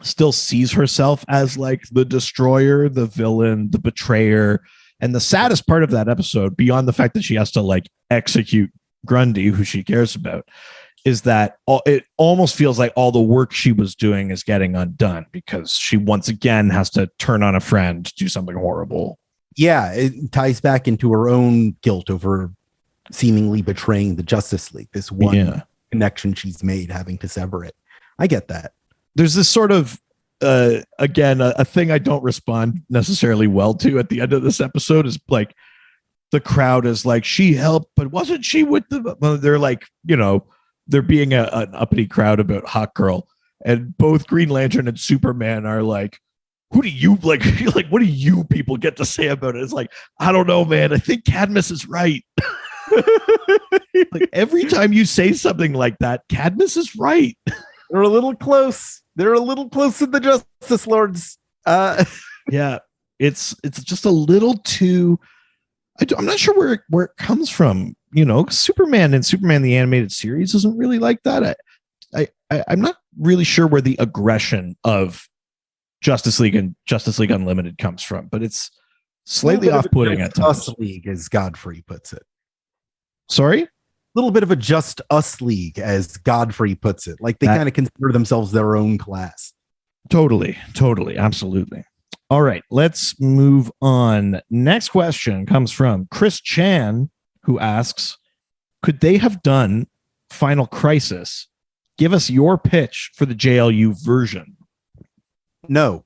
still sees herself as like the destroyer, the villain, the betrayer. And the saddest part of that episode, beyond the fact that she has to like execute Grundy, who she cares about, is that it almost feels like all the work she was doing is getting undone because she once again has to turn on a friend, do something horrible. Yeah, it ties back into her own guilt over seemingly betraying the Justice League. This one connection she's made, having to sever it. I get that. There's this sort of again, a thing I don't respond necessarily well to at the end of this episode is like, the crowd is like, she helped, but wasn't she with the... Well, they're like, they're being an uppity crowd about Hawkgirl, and both Green Lantern and Superman are like, who do you like? Like, what do you people get to say about it? It's like, I don't know, man. I think Cadmus is right. Like, every time you say something like that, Cadmus is right. They're a little close. They're a little close to the Justice Lords. Yeah, it's just a little too... I'm not sure where it comes from. Superman and Superman the Animated Series isn't really like that. I'm not really sure where the aggression of Justice League and Justice League Unlimited comes from, but it's slightly off-putting at times. Us League, as Godfrey puts it. Sorry? A little bit of a Just Us League, as Godfrey puts it. Like, they kind of consider themselves their own class. Totally, absolutely. All right, let's move on. Next question comes from Chris Chan, who asks, could they have done Final Crisis give us your pitch for the JLU version. No.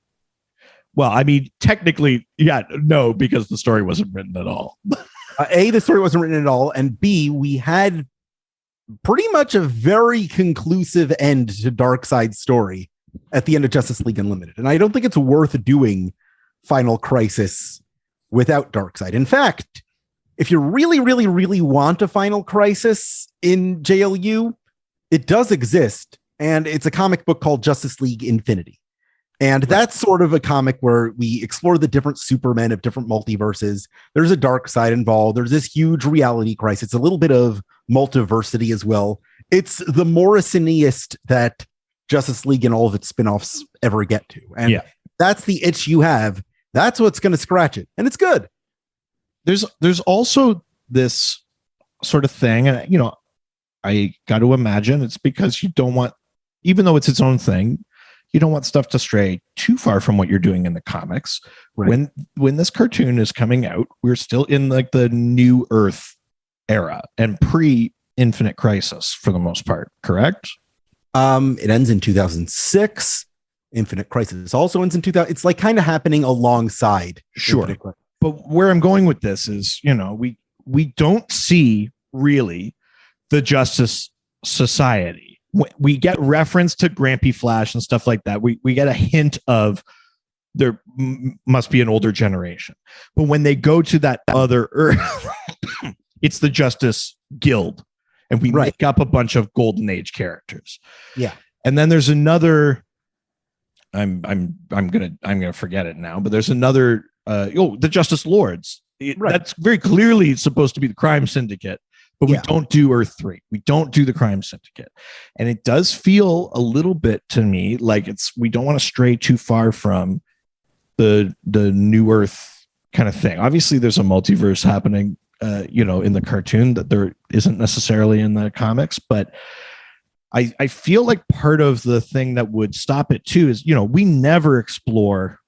Well, I mean, technically, yeah, no, because the story wasn't written at all. A, the story wasn't written at all, and B, we had pretty much a very conclusive end to Darkseid's story at the end of Justice League Unlimited. And I don't think it's worth doing Final Crisis without Darkseid. In fact, if you really, really, really want a Final Crisis in JLU, it does exist. And it's a comic book called Justice League Infinity. And that's sort of a comic where we explore the different Supermen of different multiverses. There's a Darkseid involved. There's this huge reality crisis. It's a little bit of multiversity as well. It's the Morrisoniest that Justice League and all of its spinoffs ever get to. And that's the itch you have. That's what's going to scratch it. And it's good. There's also this sort of thing. And, you know, I got to imagine it's because you don't want, even though it's its own thing, you don't want stuff to stray too far from what you're doing in the comics. Right. When this cartoon is coming out, we're still in like the New Earth era and pre-Infinite Crisis for the most part, correct? It ends in 2006. Infinite Crisis also ends in 2000. It's like kind of happening alongside. Sure. But where I'm going with this is, you know, we don't see really the Justice Society. We get reference to Grampy Flash and stuff like that. We get a hint of there must be an older generation. But when they go to that other Earth, it's the Justice Guild. And we make up a bunch of Golden Age characters. Yeah. And then there's another, I'm gonna forget it now, but there's another the Justice Lords. That's very clearly supposed to be the crime syndicate. But we don't do Earth 3. We don't do the crime syndicate. And it does feel a little bit to me like we don't want to stray too far from the New Earth kind of thing. Obviously, there's a multiverse happening, in the cartoon that there isn't necessarily in the comics. But I feel like part of the thing that would stop it too is, we never explore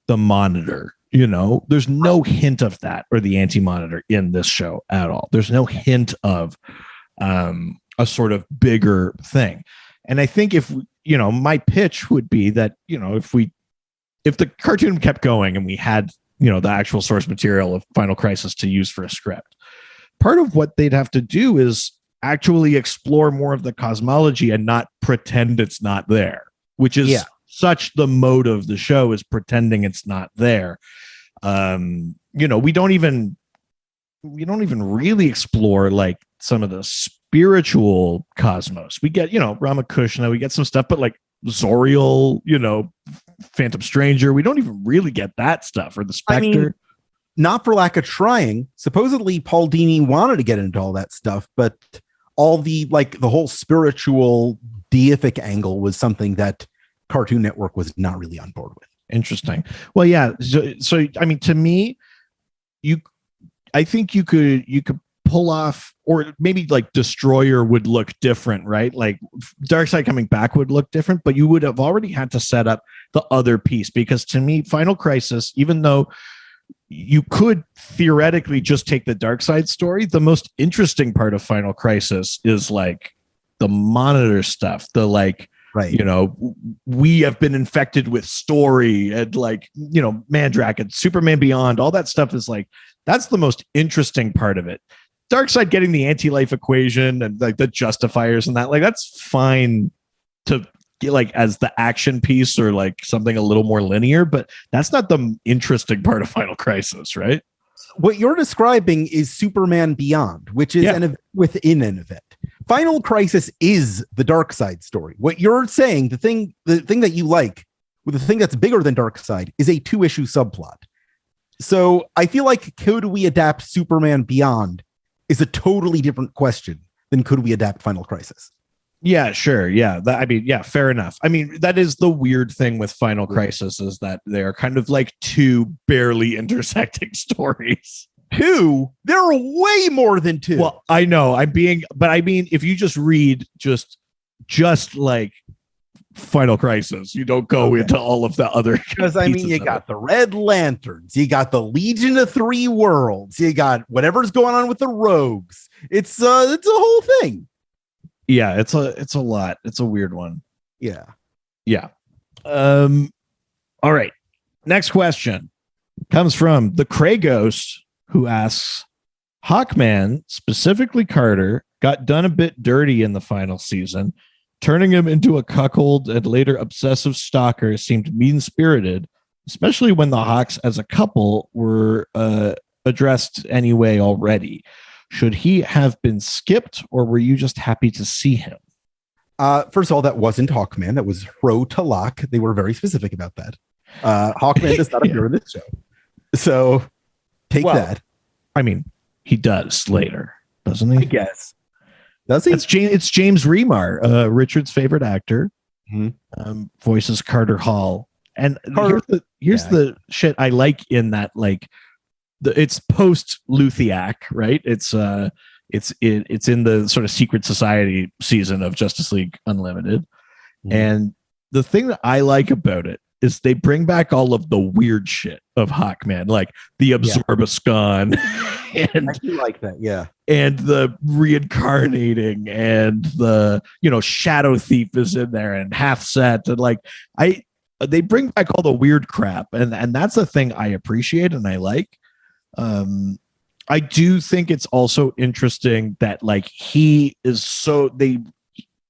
the Monitor. There's no hint of that or the Anti-Monitor in this show at all. There's no hint of a sort of bigger thing. And I think my pitch would be that, if the cartoon kept going and we had, the actual source material of Final Crisis to use for a script, part of what they'd have to do is actually explore more of the cosmology and not pretend it's not there, which is such the mode of the show, is pretending it's not there. We don't even really explore like some of the spiritual cosmos. We get, Ramakrishna, we get some stuff, but like Zoriel, Phantom Stranger, we don't even really get that stuff, or the Spectre. Not for lack of trying. Supposedly Paul Dini wanted to get into all that stuff, but all the whole spiritual deific angle was something that Cartoon Network was not really on board with. Interesting. Well, yeah. So I mean, to me, I think you could pull off, or maybe like Destroyer would look different, right? Like Darkseid coming back would look different, but you would have already had to set up the other piece, because to me, Final Crisis, even though you could theoretically just take the Darkseid story, the most interesting part of Final Crisis is like the Monitor stuff, the like, right, we have been infected with story, and like, Mandrake and Superman Beyond, all that stuff is like, that's the most interesting part of it. Darkseid getting the anti-life equation and like the justifiers and that, like, that's fine to get like as the action piece or like something a little more linear, but that's not the interesting part of Final Crisis, right? What you're describing is Superman Beyond, which is within an event. Final Crisis is the Darkseid story. What you're saying, the thing that you like, with the thing that's bigger than Darkseid, is a 2-issue subplot. So I feel like, could we adapt Superman Beyond is a totally different question than could we adapt Final Crisis. Yeah, sure. Yeah. Fair enough. I mean, that is the weird thing with Final Crisis, is that they're kind of like two barely intersecting stories. Two? There are way more than two. Well, I know if you just read just like Final Crisis, you don't go into all of the other, because you got the Red Lanterns, you got the Legion of Three Worlds, you got whatever's going on with the Rogues. It's a whole thing. Yeah, it's a lot. It's a weird one. Yeah. Yeah. All right. Next question comes from the Cray Ghost, who asks, Hawkman, specifically Carter, got done a bit dirty in the final season. Turning him into a cuckold and later obsessive stalker seemed mean-spirited, especially when the Hawks as a couple were addressed anyway already. Should he have been skipped, or were you just happy to see him? First of all, that wasn't Hawkman. That was Ro Talak. They were very specific about that. Hawkman does not appear in this show. So take that. I mean, he does later, doesn't he? I guess. Does he? It's James Remar, Richard's favorite actor. Mm-hmm. Voices Carter Hall. And here's the shit I like in that, like, it's post Luthiac, right? It's in the sort of secret society season of Justice League Unlimited. Mm-hmm. And the thing that I like about it is they bring back all of the weird shit of Hawkman, like the Absorbiscon and I do like that, yeah. And the reincarnating and the, Shadow Thief is in there and Half Set, and like they bring back all the weird crap, and that's the thing I appreciate and I like. I do think it's also interesting that like he's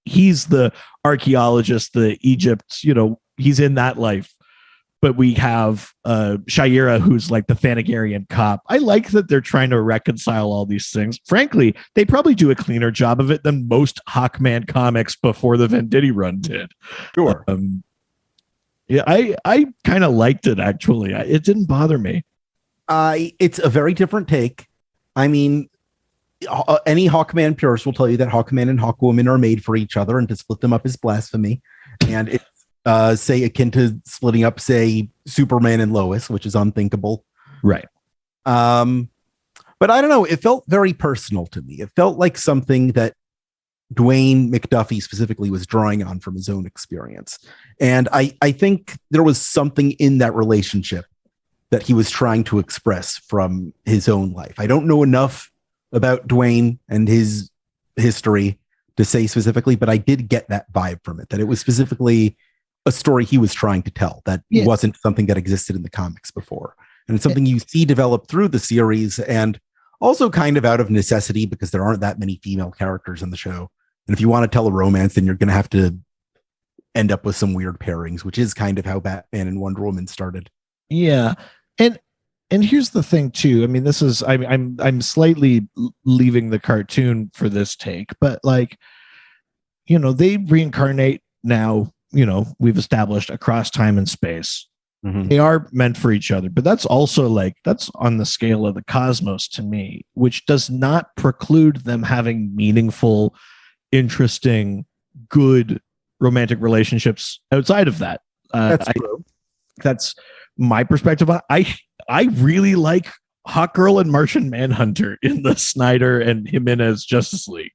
the archaeologist, the Egypt, he's in that life, but we have Shaira, who's like the Thanagarian cop. I like that they're trying to reconcile all these things. Frankly, they probably do a cleaner job of it than most Hawkman comics before the Venditti run did. Sure. Yeah, I kind of liked it, actually. It didn't bother me. It's a very different take. I mean, any Hawkman purist will tell you that Hawkman and Hawkwoman are made for each other, and to split them up is blasphemy. And it's, say, akin to splitting up, say, Superman and Lois, which is unthinkable. Right. But I don't know. It felt very personal to me. It felt like something that Dwayne McDuffie specifically was drawing on from his own experience. And I think there was something in that relationship that he was trying to express from his own life. I don't know enough about Dwayne and his history to say specifically, but I did get that vibe from it, that it was specifically a story he was trying to tell that wasn't something that existed in the comics before. And it's something you see develop through the series, and also kind of out of necessity because there aren't that many female characters in the show. And if you want to tell a romance, then you're going to have to end up with some weird pairings, which is kind of how Batman and Wonder Woman started. Yeah. And here's the thing too. I mean, this is, I'm slightly leaving the cartoon for this take, but like, they reincarnate now, we've established across time and space. Mm-hmm. They are meant for each other, but that's also like, that's on the scale of the cosmos to me, which does not preclude them having meaningful, interesting, good romantic relationships outside of that. That's true. That's my perspective. I really like Hawkgirl and Martian Manhunter in the Snyder and Jimenez Justice League.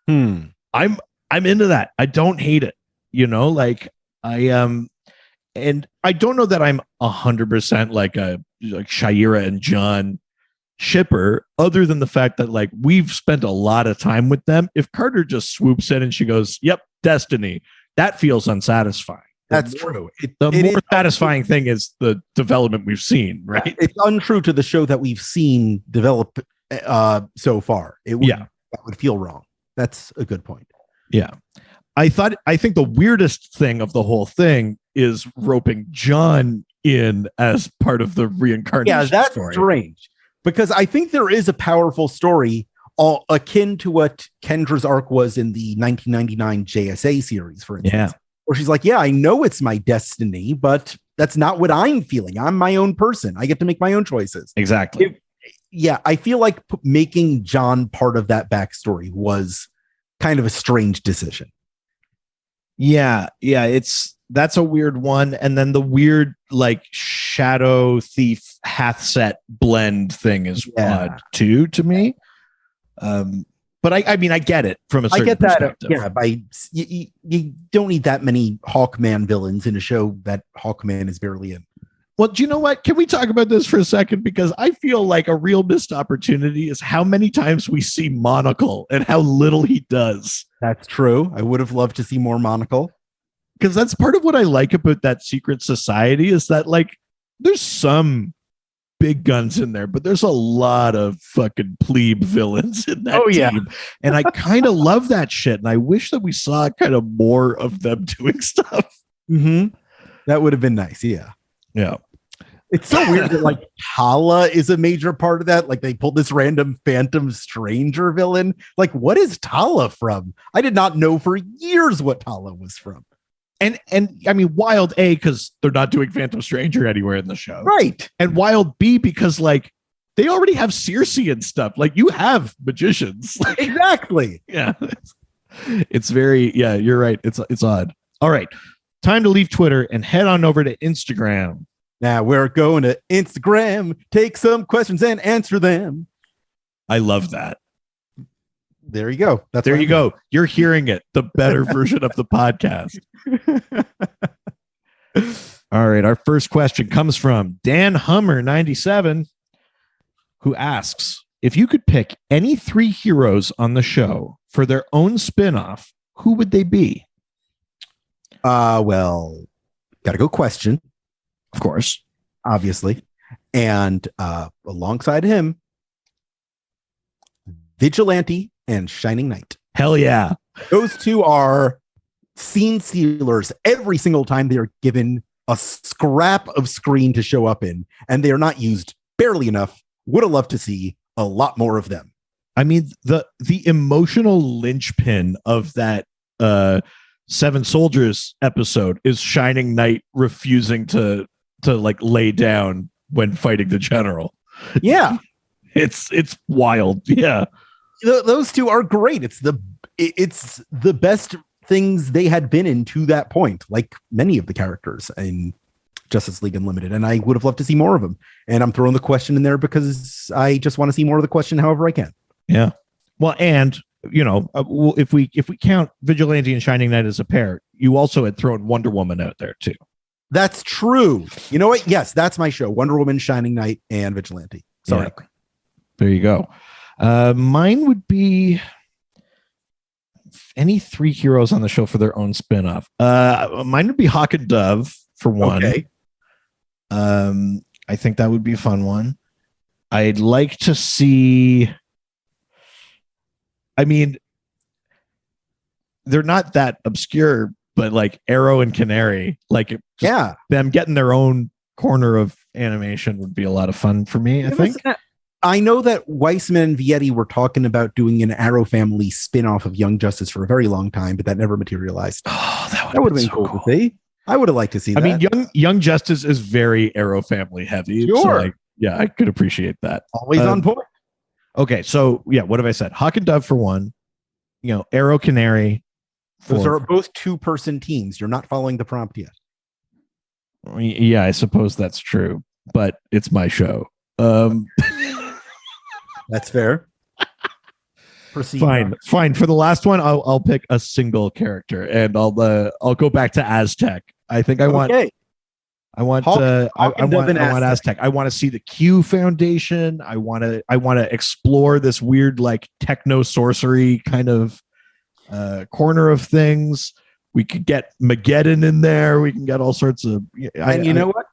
I'm into that. I don't hate it. Like and I don't know that I'm 100% like Shaira and John shipper, other than the fact that like we've spent a lot of time with them. If Carter just swoops in and she goes, "Yep, destiny," that feels unsatisfying. That's true. The more satisfying thing is the development we've seen, right? It's untrue to the show that we've seen develop so far. That would feel wrong. That's a good point. Yeah. I think the weirdest thing of the whole thing is roping John in as part of the reincarnation. Yeah, that's story. Strange, because I think there is a powerful story akin to what Kendra's arc was in the 1999 JSA series, for instance. Yeah. Where she's like, yeah, I know it's my destiny, but that's not what I'm feeling. I'm my own person. I get to make my own choices. Exactly. I feel like making John part of that backstory was kind of a strange decision. Yeah. That's a weird one. And then the weird like Shadow Thief Hath Set blend thing is odd too to me. But I mean, I get it from a certain perspective. Yeah, you don't need that many Hawkman villains in a show that Hawkman is barely in. Well, do you know what? Can we talk about this for a second? Because I feel like a real missed opportunity is how many times we see Monocle and how little he does. That's true. I would have loved to see more Monocle. Because that's part of what I like about that secret society is that, like, there's some big guns in there, but there's a lot of fucking plebe villains in that team. And I kind of love that shit. And I wish that we saw kind of more of them doing stuff. Mm-hmm. That would have been nice. Yeah. Yeah. It's so weird that like Tala is a major part of that. Like they pulled this random Phantom Stranger villain. Like, what is Tala from? I did not know for years what Tala was from. And I mean, Wild A, because they're not doing Phantom Stranger anywhere in the show. Right. And Wild B, because like they already have Circe and stuff. Like you have magicians. Exactly. Yeah. It's very, yeah, you're right. It's odd. All right. Time to leave Twitter and head on over to Instagram. Now we're going to Instagram, take some questions and answer them. I love that. There you go. There you go. You're hearing it. The better version of the podcast. All right. Our first question comes from Dan Hummer 97, who asks, if you could pick any 3 heroes on the show for their own spinoff, who would they be? Well, gotta go Question. Of course. Obviously. And alongside him, Vigilante and Shining Knight. Hell yeah. Those two are scene stealers every single time they are given a scrap of screen to show up in, and they are not used barely enough. Would have loved to see a lot more of them. I mean, the emotional linchpin of that Seven Soldiers episode is Shining Knight refusing to like lay down when fighting the general. Yeah. It's wild. Yeah. Those two are great. It's the best things they had been in to that point, like many of the characters in Justice League Unlimited. And I would have loved to see more of them. And I'm throwing the Question in there because I just want to see more of the Question however I can. Yeah. Well, and you know, if we count Vigilante and Shining Knight as a pair, you also had thrown Wonder Woman out there too. That's true. You know what? Yes, that's my show. Wonder Woman, Shining Knight, and Vigilante. Sorry. Yeah. There you go. Mine would be any 3 heroes on the show for their own spinoff. Mine would be Hawk and Dove for one. Okay. I think that would be a fun one. I'd like to see. I mean, they're not that obscure, but like Arrow and Canary, like them getting their own corner of animation would be a lot of fun for me. I think. I know that Weissman and Vietti were talking about doing an Arrow family spin-off of Young Justice for a very long time, but that never materialized. Oh, that would have been cool to see. I would have liked to see that. I mean, Young Justice is very Arrow family heavy. Sure. So like, yeah, I could appreciate that. Always on point. Okay, so yeah, what have I said? Hawk and Dove for one. You know, Arrow, Canary. Those are both 2-person teams. You're not following the prompt yet. Yeah, I suppose that's true, but it's my show. That's fair. Proceed. Fine. For the last one, I'll pick a single character, and I'll go back to Aztec. I think I want. Okay. I want Aztec. I want to see the Q Foundation. I want to explore this weird like techno sorcery kind of corner of things. We could get Mageddon in there. We can get all sorts of. You know what?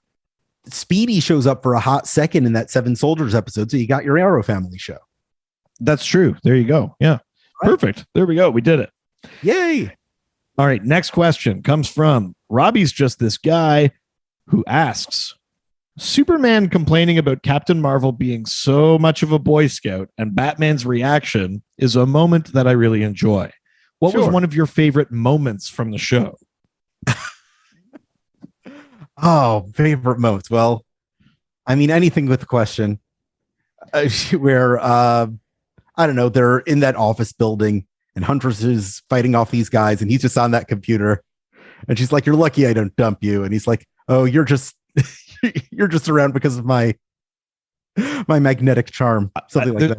Speedy shows up for a hot second in that Seven Soldiers episode, so you got your Arrow family show. That's true. There you go. Yeah, right. Perfect. There we go. We did it. Yay! All right. Next question comes from Robbie's Just This Guy, who asks, Superman complaining about Captain Marvel being so much of a Boy Scout and Batman's reaction is a moment that I really enjoy. What was one of your favorite moments from the show? Oh, favorite moments. Well, I mean, anything with the Question where, I don't know, they're in that office building and Huntress is fighting off these guys and he's just on that computer and she's like, you're lucky I don't dump you. And he's like, oh, you're just around because of my magnetic charm. Something like that.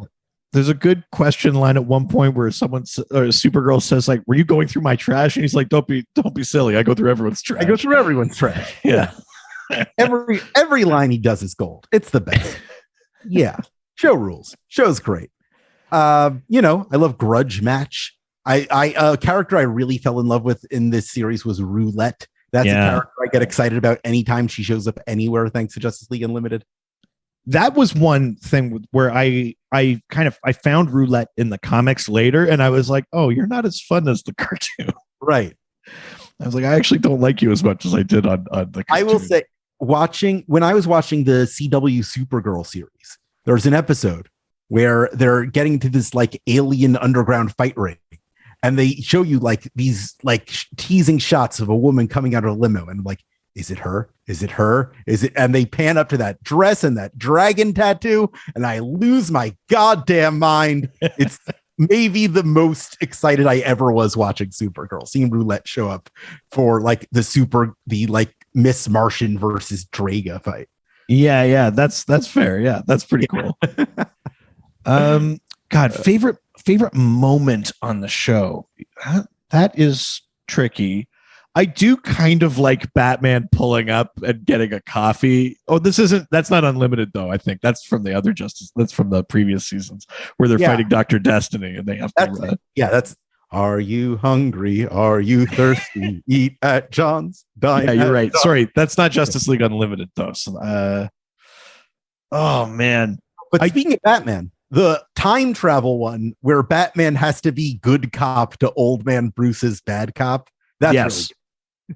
There's a good question line at one point where Supergirl says like, were you going through my trash? And he's like, don't be silly. I go through everyone's trash. Yeah. Every line he does is gold. It's the best. Yeah. Show rules. Show's great. I love Grudge Match. A character I really fell in love with in this series was Roulette. That's a character I get excited about anytime she shows up anywhere, thanks to Justice League Unlimited. That was one thing where I found Roulette in the comics later, and I was like, oh, you're not as fun as the cartoon. Right. I was like, I actually don't like you as much as I did on the cartoon. I will say, when I was watching the CW Supergirl series, there's an episode where they're getting to this like alien underground fight ring, and they show you like these like teasing shots of a woman coming out of a limo, and like, is it her? Is it her? Is it? And they pan up to that dress and that dragon tattoo, and I lose my goddamn mind. It's maybe the most excited I ever was watching Supergirl, seeing Roulette show up for like the like Miss Martian versus Draga fight. Yeah, that's fair. Yeah, that's pretty cool. Favorite moment on the show. That is tricky. I do kind of like Batman pulling up and getting a coffee. Oh, that's not Unlimited though. I think that's from the other Justice. That's from the previous seasons where they're fighting Dr. Destiny and they have to. That's. Are you hungry? Are you thirsty? Eat at John's. Dine. Yeah, you're right. John's. Sorry, that's not Justice League Unlimited though. So, oh man. But speaking of Batman, the time travel one where Batman has to be good cop to old man Bruce's bad cop. That's really good.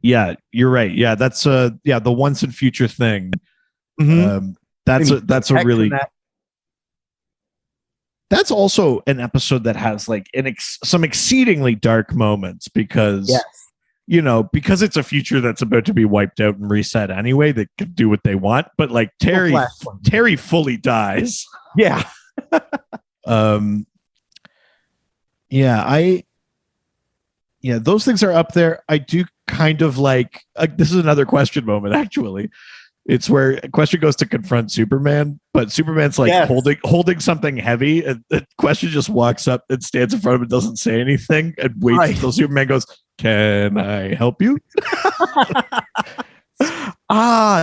Yeah, you're right. Yeah, that's the once and future thing. Mm-hmm. That's a really that's also an episode that has like some exceedingly dark moments because because it's a future that's about to be wiped out and reset anyway. They can do what they want, but like Terry fully dies. Yeah. Those things are up there. I do kind of like this is another Question moment, actually. It's where Question goes to confront Superman, but Superman's like holding something heavy, and the Question just walks up and stands in front of him and doesn't say anything and waits until Superman goes, "Can I help you?"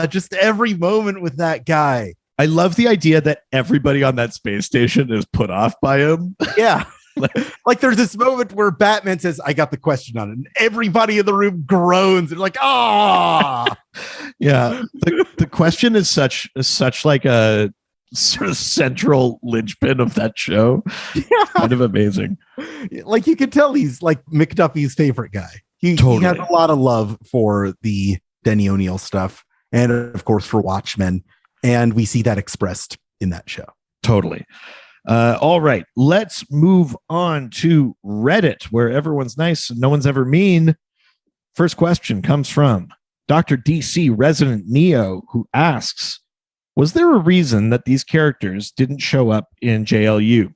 Just every moment with that guy. I love the idea that everybody on that space station is put off by him. Yeah. Like there's this moment where Batman says, "I got the Question on it," and everybody in the room groans and like, "Ah!" Yeah, the Question is such like a sort of central linchpin of that show. Yeah. Kind of amazing. Like you can tell he's like McDuffie's favorite guy. He has a lot of love for the Denny O'Neil stuff, and of course for Watchmen, and we see that expressed in that show. Totally. All right, let's move on to Reddit, where everyone's nice and no one's ever mean. First question comes from Dr. DC Resident Neo, who asks, was there a reason that these characters didn't show up in JLU?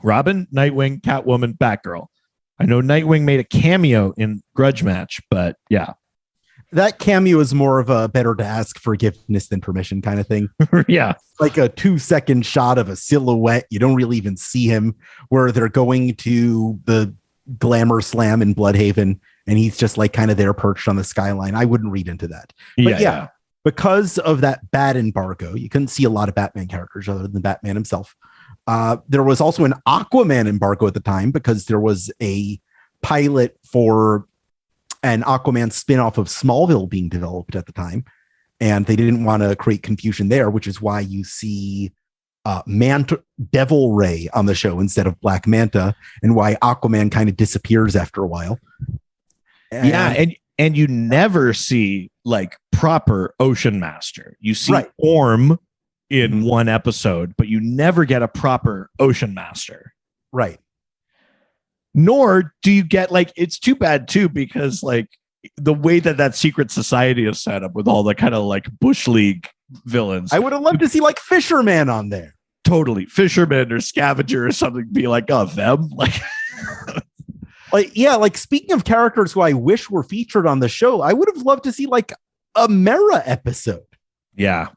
Robin, Nightwing, Catwoman, Batgirl. I know Nightwing made a cameo in Grudge Match, but yeah. That cameo is more of a better to ask forgiveness than permission kind of thing. Yeah. Like a 2-second shot of a silhouette. You don't really even see him, where they're going to the Glamour Slam in Bloodhaven and he's just like kind of there perched on the skyline. I wouldn't read into that. But yeah, because of that Bat embargo, you couldn't see a lot of Batman characters other than Batman himself. There was also an Aquaman embargo at the time because there was a pilot for an Aquaman spinoff of Smallville being developed at the time, and they didn't want to create confusion there, which is why you see Devil Ray on the show instead of Black Manta, and why Aquaman kind of disappears after a while. And you never see like proper Ocean Master. You see Orm in one episode, but you never get a proper Ocean Master. Right. Nor do you get like, it's too bad too, because like the way that secret society is set up with all the kind of like Bush League villains. I would have loved to see like Fisherman on there. Totally. Fisherman or Scavenger or something, be like, oh, them. Like, like speaking of characters who I wish were featured on the show, I would have loved to see like a Mera episode. Yeah.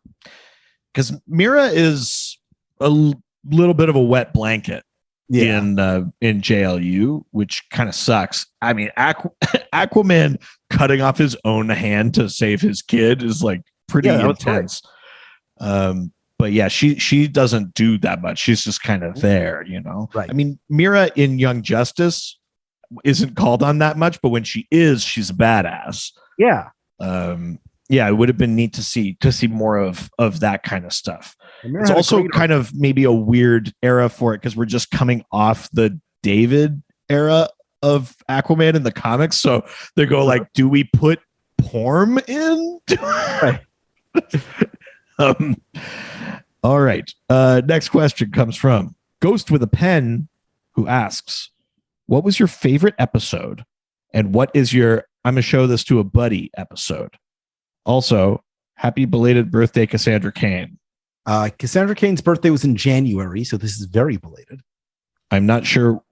Because Mera is a little bit of a wet blanket. In JLU, which kind of sucks. I mean, Aquaman cutting off his own hand to save his kid is like pretty Yeah, that was intense. But yeah, she doesn't do that much. She's just kind of there, you know. Right. I mean, Mira in Young Justice isn't called on that much, but when she is, she's a badass. Yeah. Yeah, it would have been neat to see more of that kind of stuff. It's had a also great kind of maybe a weird era for it because we're just coming off the David era of Aquaman in the comics. So they go like, do we put porn in? Right. All right. Next question comes from Ghost with a Pen, who asks, what was your favorite episode? And what is your I'm going to show this to a buddy episode? Also, happy belated birthday, Cassandra Cain. Cassandra Cain's birthday was in January, so this is very belated. I'm not sure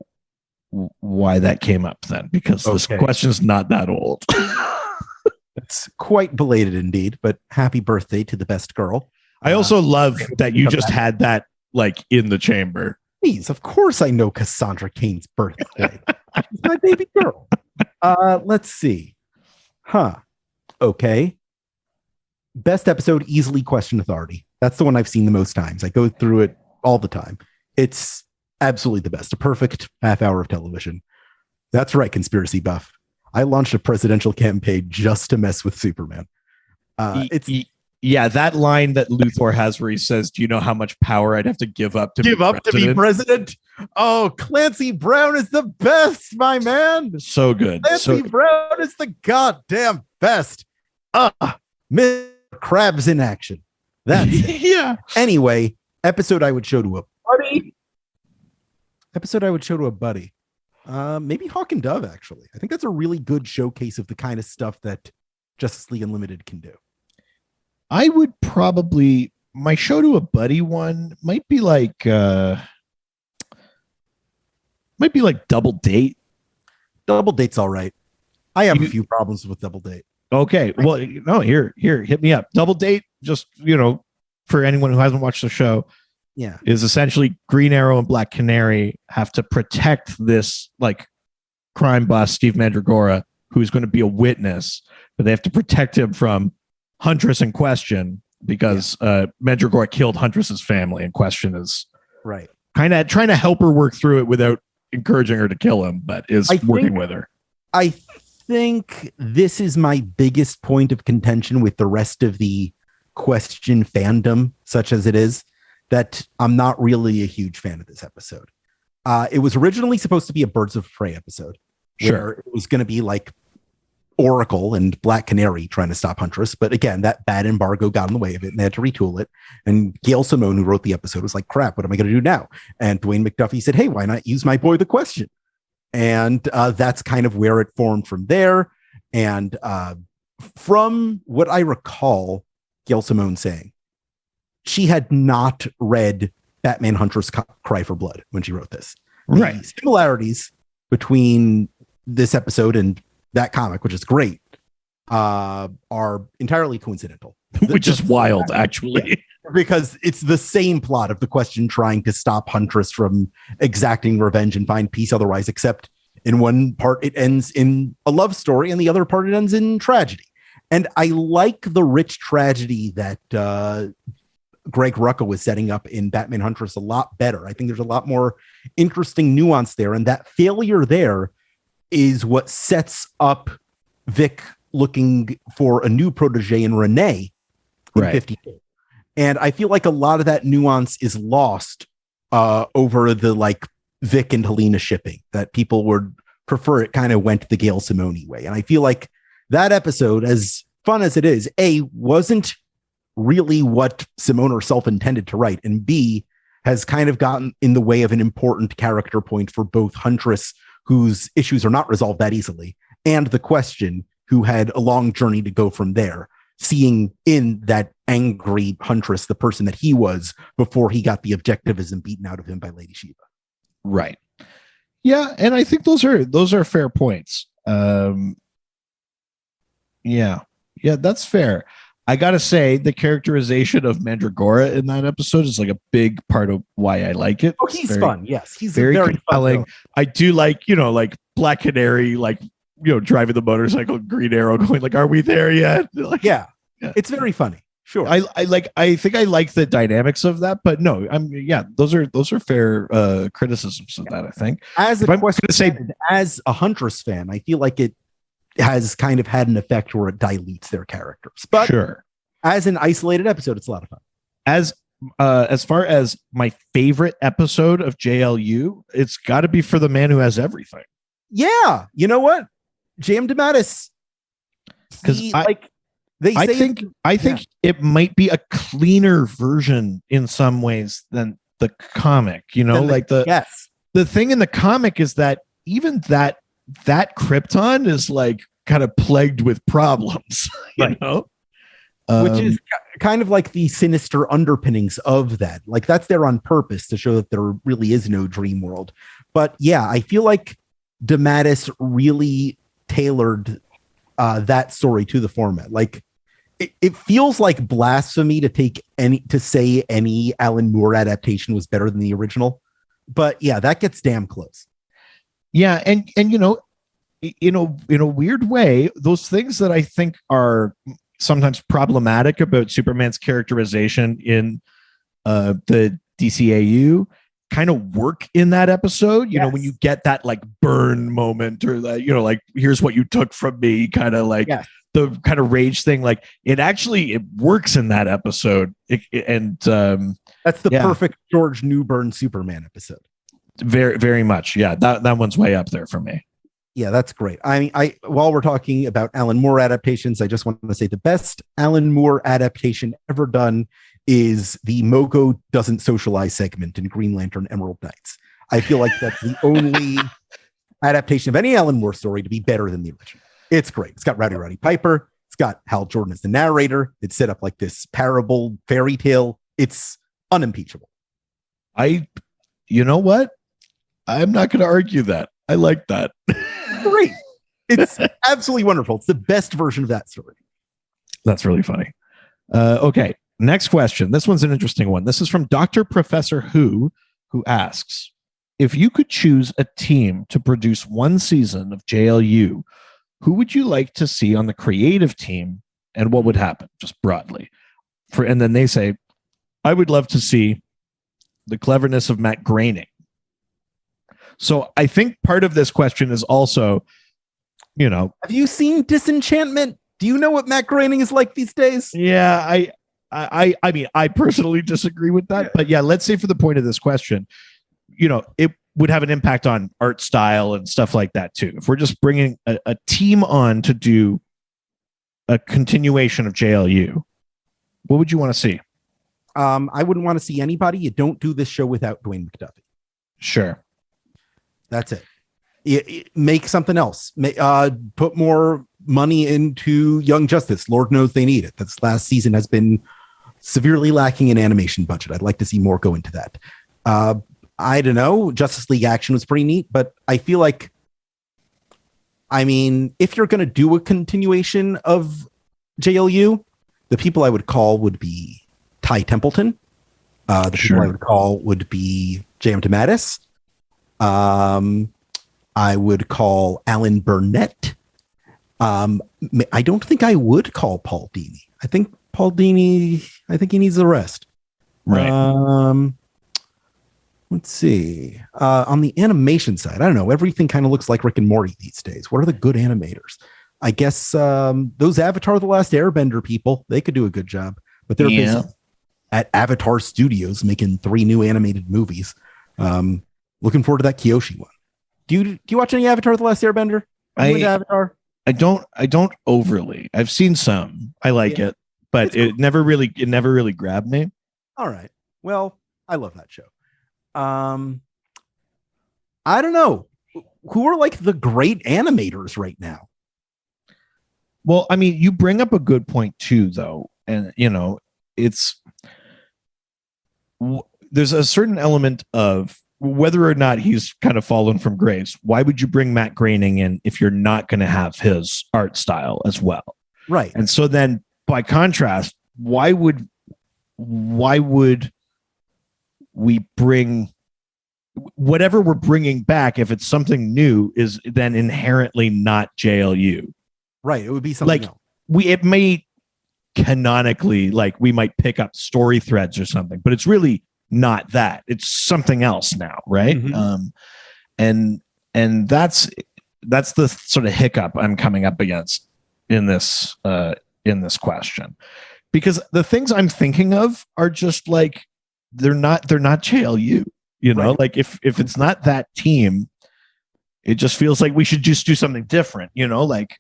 why that came up then, because this question is not that old. It's quite belated indeed, but happy birthday to the best girl. I also love that you just had that like in the chamber. Please, of course I know Cassandra Cain's birthday. She's my baby girl. Let's see. Okay. Best episode, easily Question Authority. That's the one I've seen the most times. I go through it all the time. It's absolutely the best. A perfect half hour of television. That's right, conspiracy buff. I launched a presidential campaign just to mess with Superman. Yeah, that line that Luthor has where he says, do you know how much power I'd have to give up to be president? Oh, Clancy Brown is the best, my man. So good. Clancy Brown is the goddamn best. Mr. Krabs in action. That's it. Yeah. Anyway, episode I would show to a buddy. Maybe Hawk and Dove, actually. I think that's a really good showcase of the kind of stuff that Justice League Unlimited can do. I would probably, my show to a buddy one might be like Double Date. Double Date's all right. I have a few problems with Double Date. Okay. Well, no, here, hit me up. Double Date, just, for anyone who hasn't watched the show, is essentially Green Arrow and Black Canary have to protect this like crime boss, Steve Mandragora, who's going to be a witness, but they have to protect him from Huntress in Question because Mandragora killed Huntress's family, and Question is right, kind of trying to help her work through it without encouraging her to kill him, but is working with her. I think this is my biggest point of contention with the rest of the Question fandom, such as it is, that I'm not really a huge fan of this episode. It was originally supposed to be a Birds of Prey episode. Where it was going to be like Oracle and Black Canary trying to stop Huntress. But again, that bad embargo got in the way of it and they had to retool it. And Gail Simone, who wrote the episode, was like, crap, what am I going to do now? And Dwayne McDuffie said, hey, why not use my boy, the Question? And that's kind of where it formed from there. And from what I recall, Gail Simone saying, she had not read Batman Huntress Cry for Blood when she wrote this. Right. The similarities between this episode and that comic, which is great, are entirely coincidental. Which is wild, actually. Because it's the same plot of the Question trying to stop Huntress from exacting revenge and find peace otherwise, except in one part it ends in a love story and the other part it ends in tragedy. And I like the rich tragedy that Greg Rucka was setting up in Batman Huntress a lot better. I think there's a lot more interesting nuance there. And that failure there is what sets up Vic looking for a new protege in Renee in 52. And I feel like a lot of that nuance is lost over the like Vic and Helena shipping, that people would prefer it kind of went the Gail Simone way. And I feel like that episode, as fun as it is, A, wasn't really what Simone herself intended to write, and B, has kind of gotten in the way of an important character point for both Huntress, whose issues are not resolved that easily, and the Question, who had a long journey to go from there, seeing in that angry Huntress the person that he was before he got the objectivism beaten out of him by Lady Shiva. Right. Yeah, and I think those are fair points. Yeah, that's fair. I gotta say, the characterization of Mandragora in that episode is like a big part of why I like it. Oh, he's fun. Yes, he's very compelling. I do like, like Black Canary, like, driving the motorcycle, Green Arrow, going like, "Are we there yet?" Like, yeah, it's very funny. Sure. I think I like the dynamics of that, but no, those are fair criticisms of that, I think. As as a Huntress fan, I feel like it has kind of had an effect where it dilutes their characters. But sure, as an isolated episode, it's a lot of fun. As far as my favorite episode of JLU, it's got to be For the Man Who Has Everything. Yeah, you know what, J.M. DeMatteis, because I think it might be a cleaner version in some ways than the comic. You know, the thing in the comic is that even that Krypton is like kind of plagued with problems. You know, which is kind of like the sinister underpinnings of that. Like that's there on purpose to show that there really is no dream world. But yeah, I feel like DeMatteis really tailored that story to the format. Like it feels like blasphemy to say any Alan Moore adaptation was better than the original. But yeah, that gets damn close. Yeah, and you know, in a weird way, those things that I think are sometimes problematic about Superman's characterization in the DCAU kind of work in that episode. You know, when you get that like burn moment, or that, you know, like here's what you took from me, kind of like the kind of rage thing. Like it works in that episode. That's the perfect George Newbern Superman episode. Very, very much. Yeah, that one's way up there for me. Yeah, that's great. I mean, while we're talking about Alan Moore adaptations, I just want to say the best Alan Moore adaptation ever done is the Mogo Doesn't Socialize segment in Green Lantern Emerald Knights. I feel like that's the only adaptation of any Alan Moore story to be better than the original. It's great. It's got Rowdy Piper. It's got Hal Jordan as the narrator. It's set up like this parable fairy tale. It's unimpeachable. You know what? I'm not going to argue that. I like that. Great. It's absolutely wonderful. It's the best version of that story. That's really funny. Okay. Next question. This one's an interesting one. This is from Dr. Professor who asks, if you could choose a team to produce one season of JLU, who would you like to see on the creative team, and what would happen, just broadly? And then they say, I would love to see the cleverness of Matt Groening. So I think part of this question is also, you know, have you seen Disenchantment? Do you know what Matt Groening is like these days? Yeah, I mean, I personally disagree with that, but yeah, let's say for the point of this question, you know, it would have an impact on art style and stuff like that too. If we're just bringing a team on to do a continuation of JLU, what would you want to see? I wouldn't want to see anybody. You don't do this show without Dwayne McDuffie. Sure. That's it. Make something else. Put more money into Young Justice. Lord knows they need it. This last season has been severely lacking in animation budget. I'd like to see more go into that. I don't know. Justice League Action was pretty neat, but I feel like, I mean, if you're going to do a continuation of JLU, the people I would call would be Ty Templeton. People I would call would be J.M. DeMatteis. I would call Alan Burnett. I don't think I would call Paul Dini. I think he needs the rest. Right. Let's see. On the animation side, I don't know. Everything kind of looks like Rick and Morty these days. What are the good animators? I guess those Avatar: The Last Airbender people, they could do a good job, but they're busy at Avatar Studios making 3 new animated movies. Looking forward to that Kyoshi one. Do you watch any Avatar: The Last Airbender? Avatar? I don't overly. I've seen some. I like it, but it never really grabbed me. All right. Well, I love that show. I don't know. Who are like the great animators right now? Well, I mean, you bring up a good point too, though. And, you know, there's a certain element of whether or not he's kind of fallen from grace. Why would you bring Matt Groening in if you're not going to have his art style as well? Right. And so then by contrast, why would we bring whatever we're bringing back, if it's something new, is then inherently not JLU? Right. It would be something like else. It may canonically, like we might pick up story threads or something, but it's really not that. It's something else now, right? And that's the sort of hiccup I'm coming up against in this question, because the things I'm thinking of are just like they're not JLU, you know, like if it's not that team, it just feels like we should just do something different, you know, like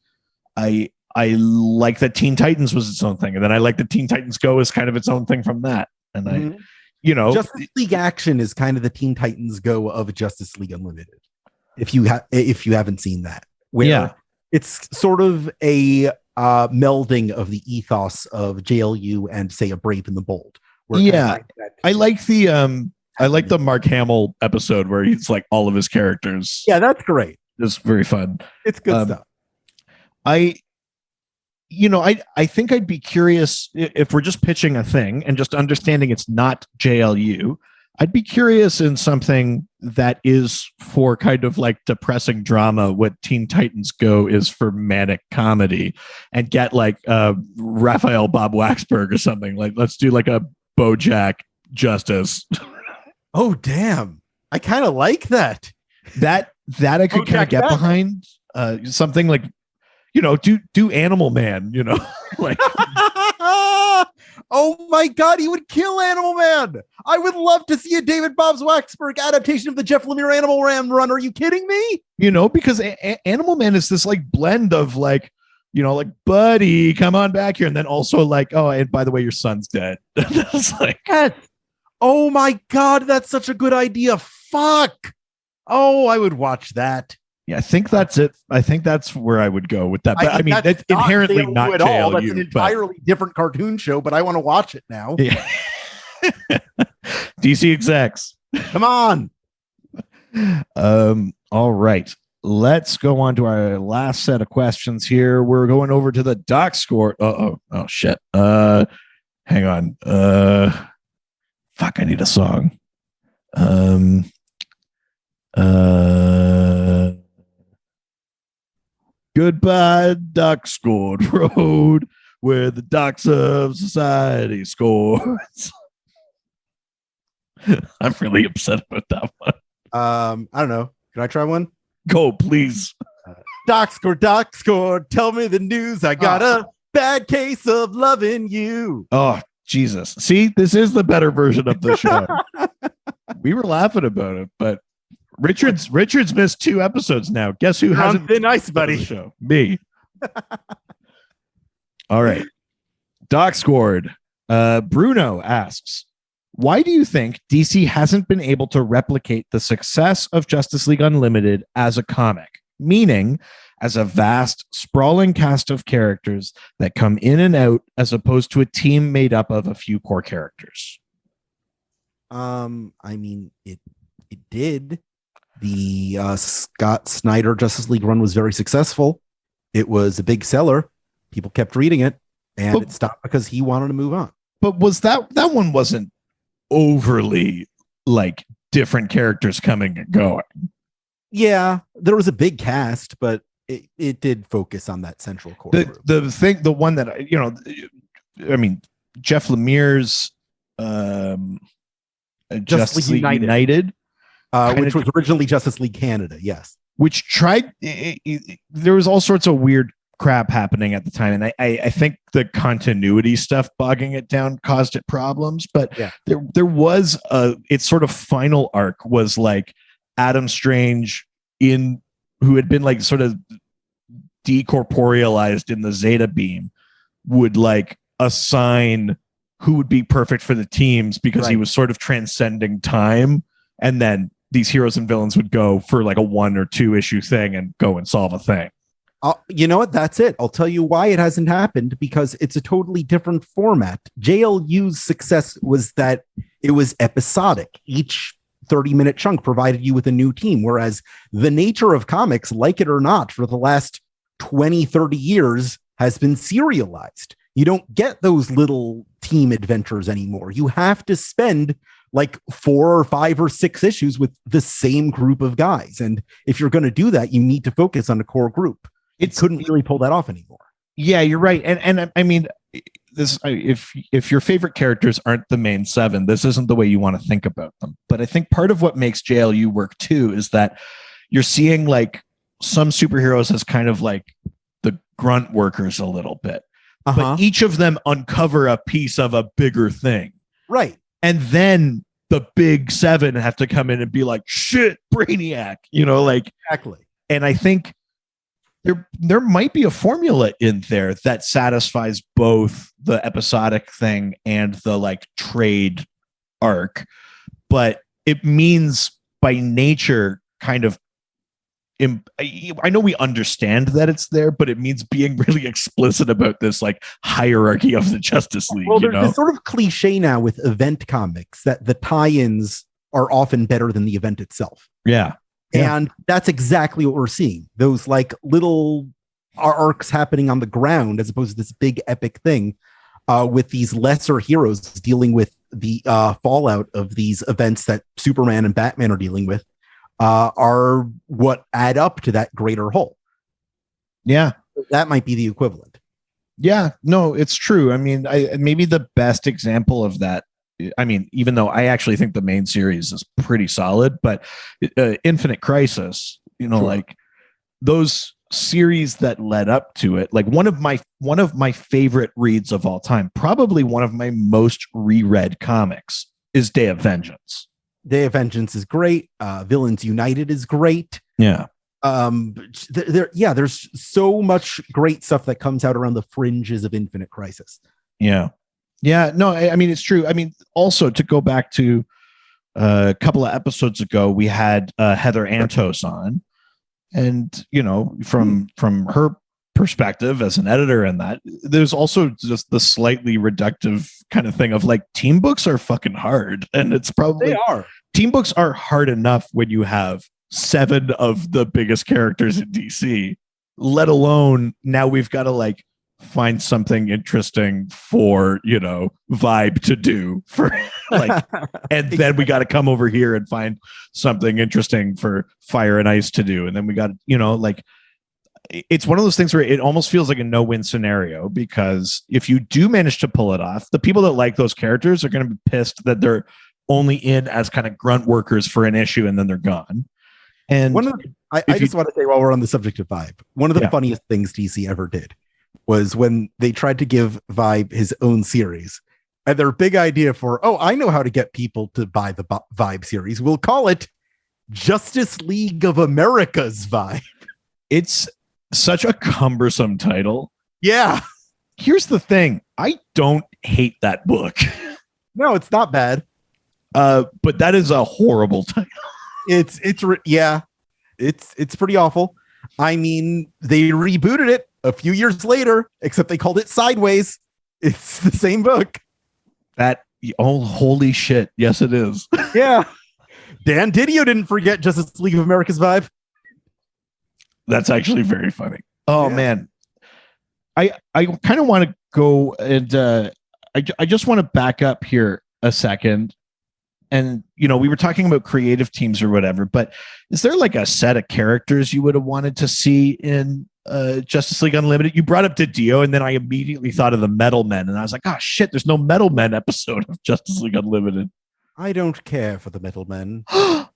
I like that Teen Titans was its own thing, and then I like that Teen Titans Go is kind of its own thing from that, and I, you know, Justice League Action is kind of the Teen Titans Go of Justice League Unlimited. If you haven't seen that, where it's sort of a melding of the ethos of JLU and say a Brave and the Bold. I like the Mark Hamill episode where he's like all of his characters. Yeah, that's great. It's very fun. It's good stuff. I think I'd be curious if we're just pitching a thing and just understanding it's not JLU. I'd be curious in something that is for kind of like depressing drama, what Teen Titans Go is for manic comedy, and get like Raphael Bob Waxberg or something. Like, let's do like a BoJack Justice. Oh, damn. I kind of like that. That I could kind of get behind. Something like, you know, do Animal Man, you know, like. Oh my God, he would kill Animal Man. I would love to see a David Bobs Waxberg adaptation of the Jeff Lemire Animal Man run. Are you kidding me? You know, because Animal Man is this like blend of like, you know, like, buddy, come on back here. And then also like, oh, and by the way, your son's dead. It's like, yes. Oh my God, that's such a good idea. Fuck. Oh, I would watch that. Yeah, I think that's it. I think that's where I would go with that. But I mean, that's inherently not JLU. That's an entirely different cartoon show, but I want to watch it now. Yeah. DC execs. Come on. All right. Let's go on to our last set of questions here. We're going over to the doc score. Oh shit. Hang on. Fuck, I need a song. Goodbye, Doc Scored Road, where the docs of society scores. I'm really upset about that one. I don't know. Can I try one? Go, please. Doc Score. Tell me the news. I got a bad case of loving you. Oh, Jesus. See, this is the better version of the show. We were laughing about it, but Richard's missed 2 episodes now. Guess who hasn't been nice, buddy? Show? Me. All right. Doc scored. Bruno asks, why do you think DC hasn't been able to replicate the success of Justice League Unlimited as a comic? Meaning, as a vast, sprawling cast of characters that come in and out, as opposed to a team made up of a few core characters. I mean, it did. The Scott Snyder Justice League run was very successful. It was a big seller. People kept reading it, and it stopped because he wanted to move on. But was that one wasn't overly like different characters coming and going? Yeah, there was a big cast, but it did focus on that central core. The one that, you know, I mean, Jeff Lemire's Justice League United. Which was originally Justice League Canada, yes. Which tried, there was all sorts of weird crap happening at the time, and I think the continuity stuff bogging it down caused it problems. But there was its sort of final arc was like Adam Strange who had been like sort of decorporealized in the Zeta beam would like assign who would be perfect for the teams because he was sort of transcending time, and then these heroes and villains would go for like a 1 or 2 issue thing and go and solve a thing. You know what? That's it. I'll tell you why it hasn't happened, because it's a totally different format. JLU's success was that it was episodic. Each 30-minute chunk provided you with a new team, whereas the nature of comics, like it or not, for the last 20, 30 years has been serialized. You don't get those little team adventures anymore. You have to spend like 4 or 5 or 6 issues with the same group of guys. And if you're going to do that, you need to focus on a core group. It couldn't really pull that off anymore. Yeah, you're right. And I mean, if your favorite characters aren't the main seven, this isn't the way you want to think about them. But I think part of what makes JLU work too is that you're seeing like some superheroes as kind of like the grunt workers a little bit, but each of them uncover a piece of a bigger thing, right? And then the big seven have to come in and be like, shit, Brainiac, like exactly. And I think there might be a formula in there that satisfies both the episodic thing and the like trade arc, but it means by nature kind of I know we understand that it's there, but it means being really explicit about this like hierarchy of the Justice League. Well, there's this sort of cliche now with event comics that the tie-ins are often better than the event itself. Yeah. And that's exactly what we're seeing. Those like little arcs happening on the ground as opposed to this big epic thing with these lesser heroes dealing with the fallout of these events that Superman and Batman are dealing with are what add up to that greater whole. Yeah. That might be the equivalent. Yeah, no, it's true. I mean, maybe the best example of that, I mean, even though I actually think the main series is pretty solid, but Infinite Crisis, sure. Like those series that led up to it, like one of my favorite reads of all time, probably one of my most reread comics is Day of Vengeance. Day of Vengeance is great. Villains United is great. Yeah. There's so much great stuff that comes out around the fringes of Infinite Crisis. Yeah. Yeah, no, I mean, it's true. I mean, also to go back to a couple of episodes ago, we had Heather Antos on, and from her perspective as an editor, and that there's also just the slightly reductive kind of thing of like team books are fucking hard, and it's probably they are. Team books are hard enough when you have 7 of the biggest characters in DC, let alone now we've got to like find something interesting for Vibe to do for like and then we got to come over here and find something interesting for Fire and Ice to do, and then we got like it's one of those things where it almost feels like a no-win scenario, because if you do manage to pull it off, the people that like those characters are going to be pissed that they're only in as kind of grunt workers for an issue and then they're gone. And I just want to say, while we're on the subject of Vibe, one of the funniest things DC ever did was when they tried to give Vibe his own series, and their big idea for, I know how to get people to buy the Vibe series. We'll call it Justice League of America's Vibe. It's such a cumbersome title. Yeah. Here's the thing. I don't hate that book. No, it's not bad. But that is a horrible title. It's pretty awful. I mean, they rebooted it a few years later, except they called it Sideways. It's the same book. Holy shit. Yes, it is. Yeah. Dan Didio didn't forget Justice League of America's Vibe. That's actually very funny. Oh, yeah. Man. I kind of want to go and I just want to back up here a second. And, we were talking about creative teams or whatever, but is there like a set of characters you would have wanted to see in Justice League Unlimited? You brought up Didio, and then I immediately thought of the Metal Men, and I was like, oh shit, there's no Metal Men episode of Justice League Unlimited. I don't care for the Metal Men. The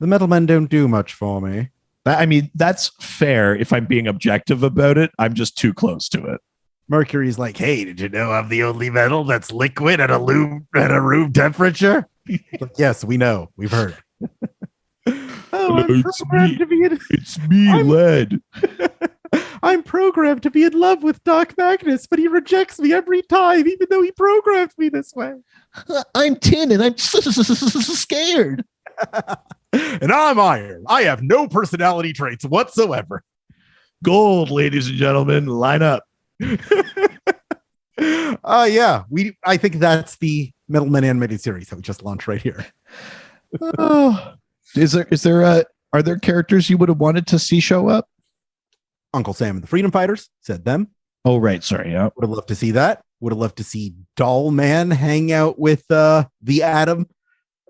Metal Men don't do much for me. I mean, that's fair if I'm being objective about it. I'm just too close to it. Mercury's like, hey, did you know I'm the only metal that's liquid at a room temperature? Like, yes, we know. We've heard. It's me, Lead. I'm programmed to be in love with Doc Magnus, but he rejects me every time, even though he programmed me this way. I'm tin and I'm scared. And I'm iron. I have no personality traits whatsoever. Gold, ladies and gentlemen, line up. Yeah, I think that's the Metal Men animated series that we just launched right here. Are there characters you would have wanted to see show up? Uncle Sam and the Freedom Fighters, said them. Oh, right. Sorry. Yeah. Would have loved to see that. Would have loved to see Doll Man hang out with the Atom.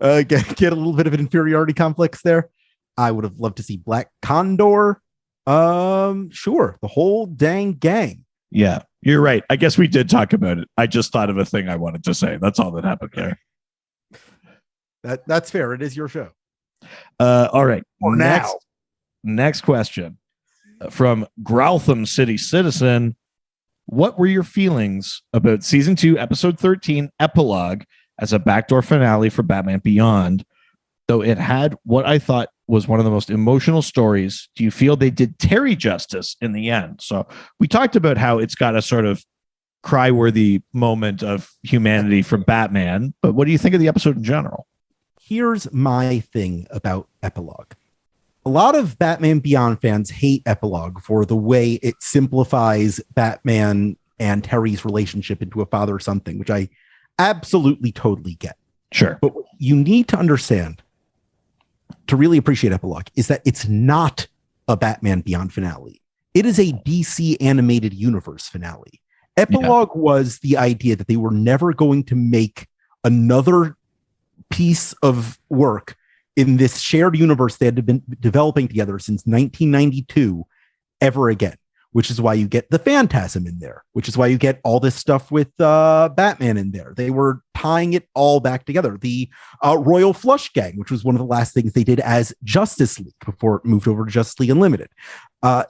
Get a little bit of an inferiority complex there. I would have loved to see Black Condor. Sure, the whole dang gang. Yeah, you're right. I guess we did talk about it. I just thought of a thing I wanted to say. That's all that happened there. That's fair. It is your show. All right. For now. Next question from Groutham City Citizen. What were your feelings about season 2, episode 13, epilogue, as a backdoor finale for Batman Beyond? Though it had what I thought was one of the most emotional stories, do you feel they did Terry justice in the end? So we talked about how it's got a sort of cry-worthy moment of humanity from Batman, but what do you think of the episode in general? Here's my thing about epilogue. A lot of Batman Beyond fans hate epilogue for the way it simplifies Batman and Terry's relationship into a father-son thing, which I absolutely totally get. Sure. But what you need to understand to really appreciate epilogue is that it's not a Batman Beyond finale. It is a DC animated universe finale. Epilogue was the idea that they were never going to make another piece of work in this shared universe they had been developing together since 1992 ever again, which is why you get the Phantasm in there, which is why you get all this stuff with Batman in there. They were tying it all back together. The Royal Flush Gang, which was one of the last things they did as Justice League before it moved over to Justice League Unlimited.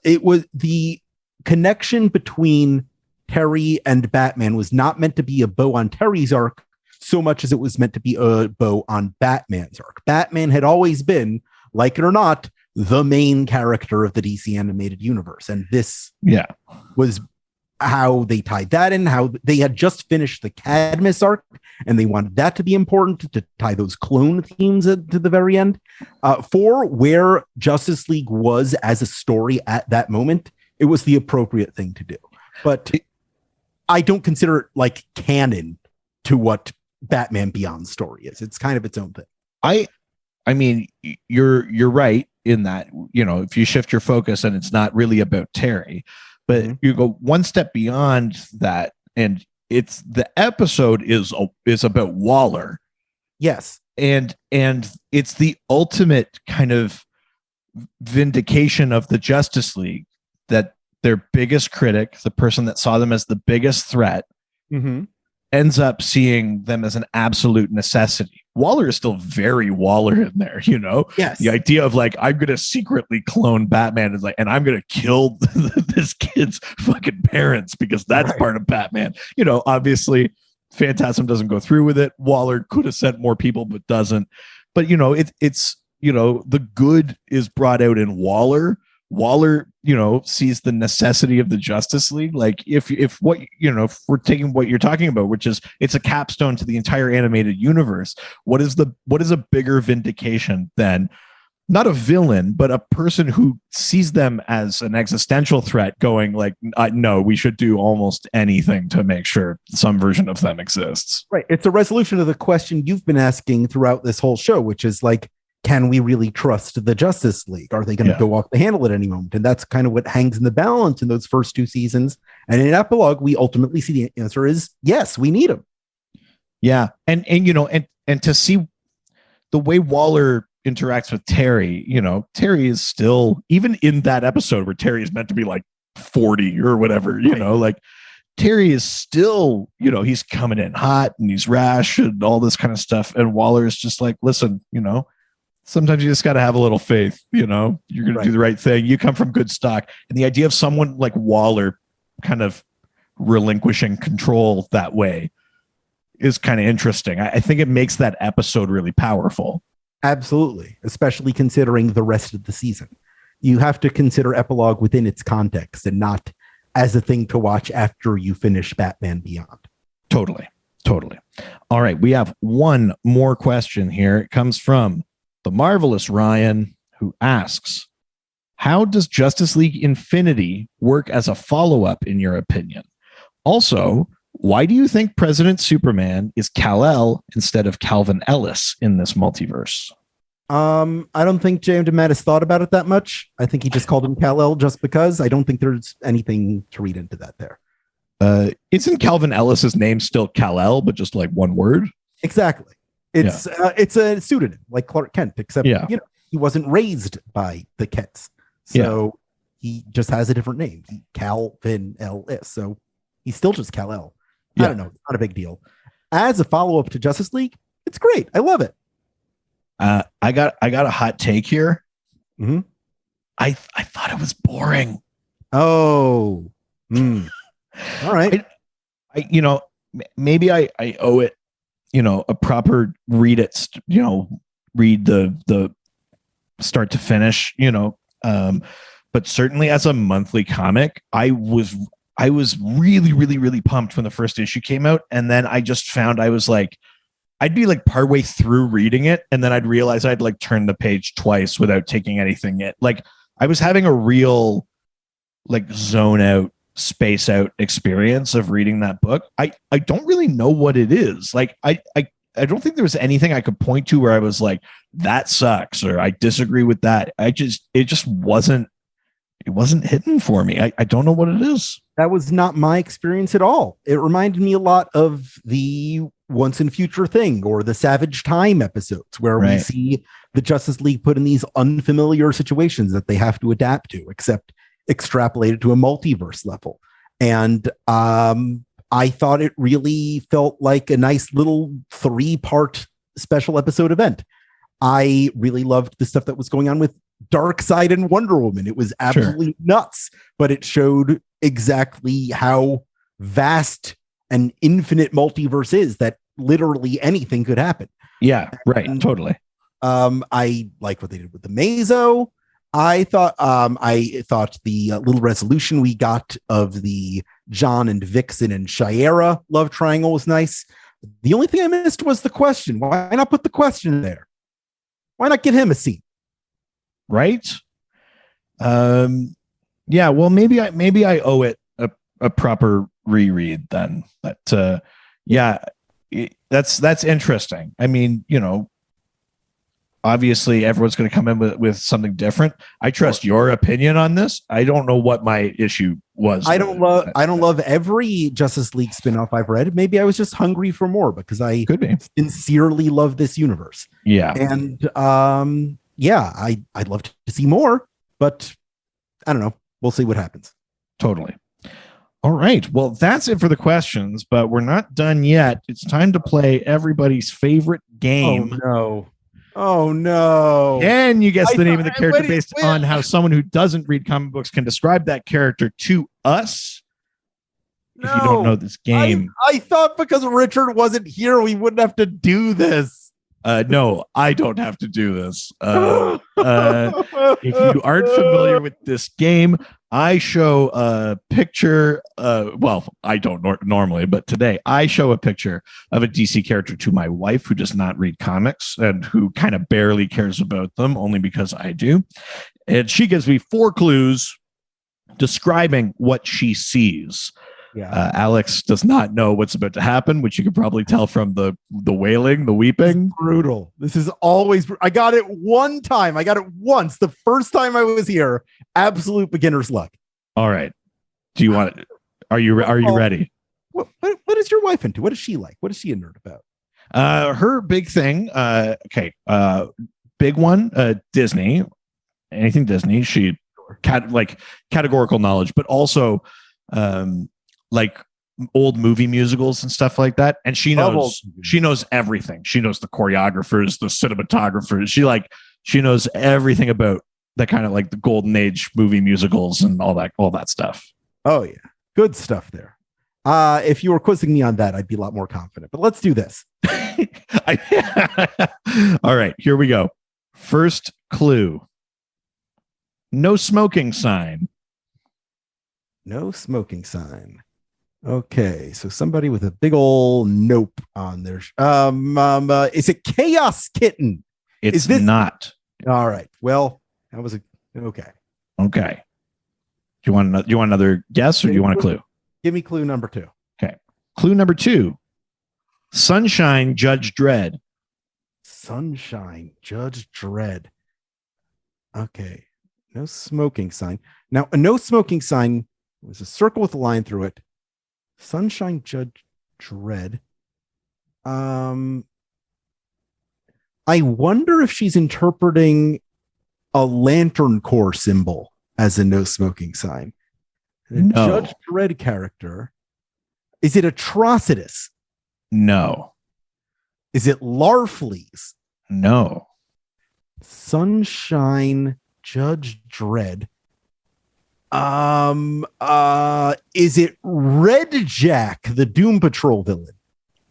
It was the connection between Terry and Batman was not meant to be a bow on Terry's arc so much as it was meant to be a bow on Batman's arc. Batman had always been, like it or not, the main character of the DC animated universe. And this was how they tied that in, how they had just finished the Cadmus arc, and they wanted that to be important to tie those clone themes to the very end. For where Justice League was as a story at that moment, it was the appropriate thing to do. But I don't consider it like canon to what Batman Beyond story is. It's kind of its own thing. I mean, you're right in that, you know, if you shift your focus and it's not really about Terry, but you go one step beyond that, and it's the episode is about Waller. Yes. And it's the ultimate kind of vindication of the Justice League, that their biggest critic, the person that saw them as the biggest threat, ends up seeing them as an absolute necessity. Waller is still very Waller in there, you know? Yes. The idea of like, I'm going to secretly clone Batman is like, and I'm going to kill this kid's fucking parents because that's part of Batman. You know, obviously Phantasm doesn't go through with it. Waller could have sent more people, but doesn't. But, you know, it's, you know, the good is brought out in Waller. Waller, you know, sees the necessity of the Justice League. Like if what, you know, if we're taking what you're talking about, which is it's a capstone to the entire animated universe, what is a bigger vindication than not a villain, but a person who sees them as an existential threat going like, no, we should do almost anything to make sure some version of them exists. Right. It's a resolution of the question you've been asking throughout this whole show, which is like, can we really trust the Justice League? Are they going to go off the handle at any moment? And that's kind of what hangs in the balance in those first two seasons. And in epilogue, we ultimately see the answer is yes, we need them. Yeah. And you know, and to see the way Waller interacts with Terry, you know, Terry is still, even in that episode where Terry is meant to be like 40 or whatever, you know, like Terry is still, you know, he's coming in hot and he's rash and all this kind of stuff. And Waller is just like, listen, you know, sometimes you just got to have a little faith, you know, you're going to do the right thing. You come from good stock. And the idea of someone like Waller kind of relinquishing control that way is kind of interesting. I think it makes that episode really powerful. Absolutely. Especially considering the rest of the season. You have to consider epilogue within its context and not as a thing to watch after you finish Batman Beyond. Totally. All right. We have one more question here. It comes from the marvelous Ryan, who asks, how does Justice League Infinity work as a follow-up in your opinion? Also, why do you think President Superman is Kal-El instead of Calvin Ellis in this multiverse? I don't think J.M. DeMatteis thought about it that much. I think he just called him Kal-El just because. I don't think there's anything to read into that there. Isn't Calvin Ellis's name still Kal-El, but just like one word? Exactly. It's a pseudonym like Clark Kent, except you know, he wasn't raised by the Kents. So He just has a different name, Calvin Ellis. So he's still just Kal-El. Yeah. I don't know. It's not a big deal. As a follow-up to Justice League, it's great. I love it. I got a hot take here. Mm-hmm. I thought it was boring. Oh, all right. Maybe I owe it, a proper read it, read the start to finish, but certainly as a monthly comic, I was really, really, really pumped when the first issue came out. And then I just found I was like, I'd be like partway through reading it, and then I'd realize I'd like turn the page twice without taking anything in. Like I was having a real like zone out, space out experience of reading that book. I don't really know what it is. Like I don't think there was anything I could point to where I was like, that sucks, or I disagree with that. It just wasn't hitting for me. I don't know what it is. That was not my experience at all. It reminded me a lot of the Once and Future Thing or the Savage Time episodes where we see the Justice League put in these unfamiliar situations that they have to adapt to, except extrapolated to a multiverse level. And I thought it really felt like a nice little 3-part special episode event. I really loved the stuff that was going on with Darkseid and Wonder Woman. It was absolutely nuts, but it showed exactly how vast an infinite multiverse is, that literally anything could happen. Yeah, right. And, totally. I like what they did with the Mazo. I thought the little resolution we got of the John and Vixen and Shiera love triangle was nice. The only thing I missed was the question. Why not put the question there? Why not give him a seat? Right. Yeah. Well, maybe I owe it a proper reread then. But yeah, that's interesting. I mean, obviously everyone's going to come in with something different. I trust your opinion on this. I don't know what my issue was. I don't love every Justice League spinoff I've read. Maybe I was just hungry for more because I sincerely love this universe. Yeah. And I'd love to see more, but I don't know. We'll see what happens. Totally. All right. Well, that's it for the questions, but we're not done yet. It's time to play everybody's favorite game. Oh no. And you guess the name of the character based on how someone who doesn't read comic books can describe that character to us. If you don't know this game. I thought because Richard wasn't here, we wouldn't have to do this. No, I don't have to do this. If you aren't familiar with this game, I show a picture. Well, I don't normally, but today I show a picture of a DC character to my wife who does not read comics and who kind of barely cares about them, only because I do. And she gives me 4 clues describing what she sees. Yeah. Alex does not know what's about to happen, which you could probably tell from the wailing, the weeping. It's brutal. This is always. I got it one time. I got it once. The first time I was here. Absolute beginner's luck. All right. Do you want? Are you ready? What is your wife into? What is she like? What is she a nerd about? Her big thing. Big one. Disney. Anything Disney. She categorical knowledge, but also like old movie musicals and stuff like that. And she knows everything. She knows the choreographers, the cinematographers. She knows everything about that kind of like the golden age movie musicals and all that stuff. Oh yeah. Good stuff there. If you were quizzing me on that, I'd be a lot more confident, but let's do this. All right, here we go. First clue. No smoking sign. No smoking sign. Okay, so somebody with a big old nope on their. Is it Chaos Kitten? It's not. All right. Well, that was okay. Okay. Do you want another guess, or do you want a clue? Give me clue number 2. Okay. Clue number 2. Sunshine, Judge Dredd. Sunshine, Judge Dredd. Okay. No smoking sign. Now, a no smoking sign was a circle with a line through it. Sunshine, Judge Dredd. I wonder if she's interpreting a Lantern Corps symbol as a no smoking sign. No. Judge Dredd character. Is it Atrocitus? No. Is it Larfleeze? No. Sunshine Judge Dredd. Is it Red Jack, the Doom Patrol villain?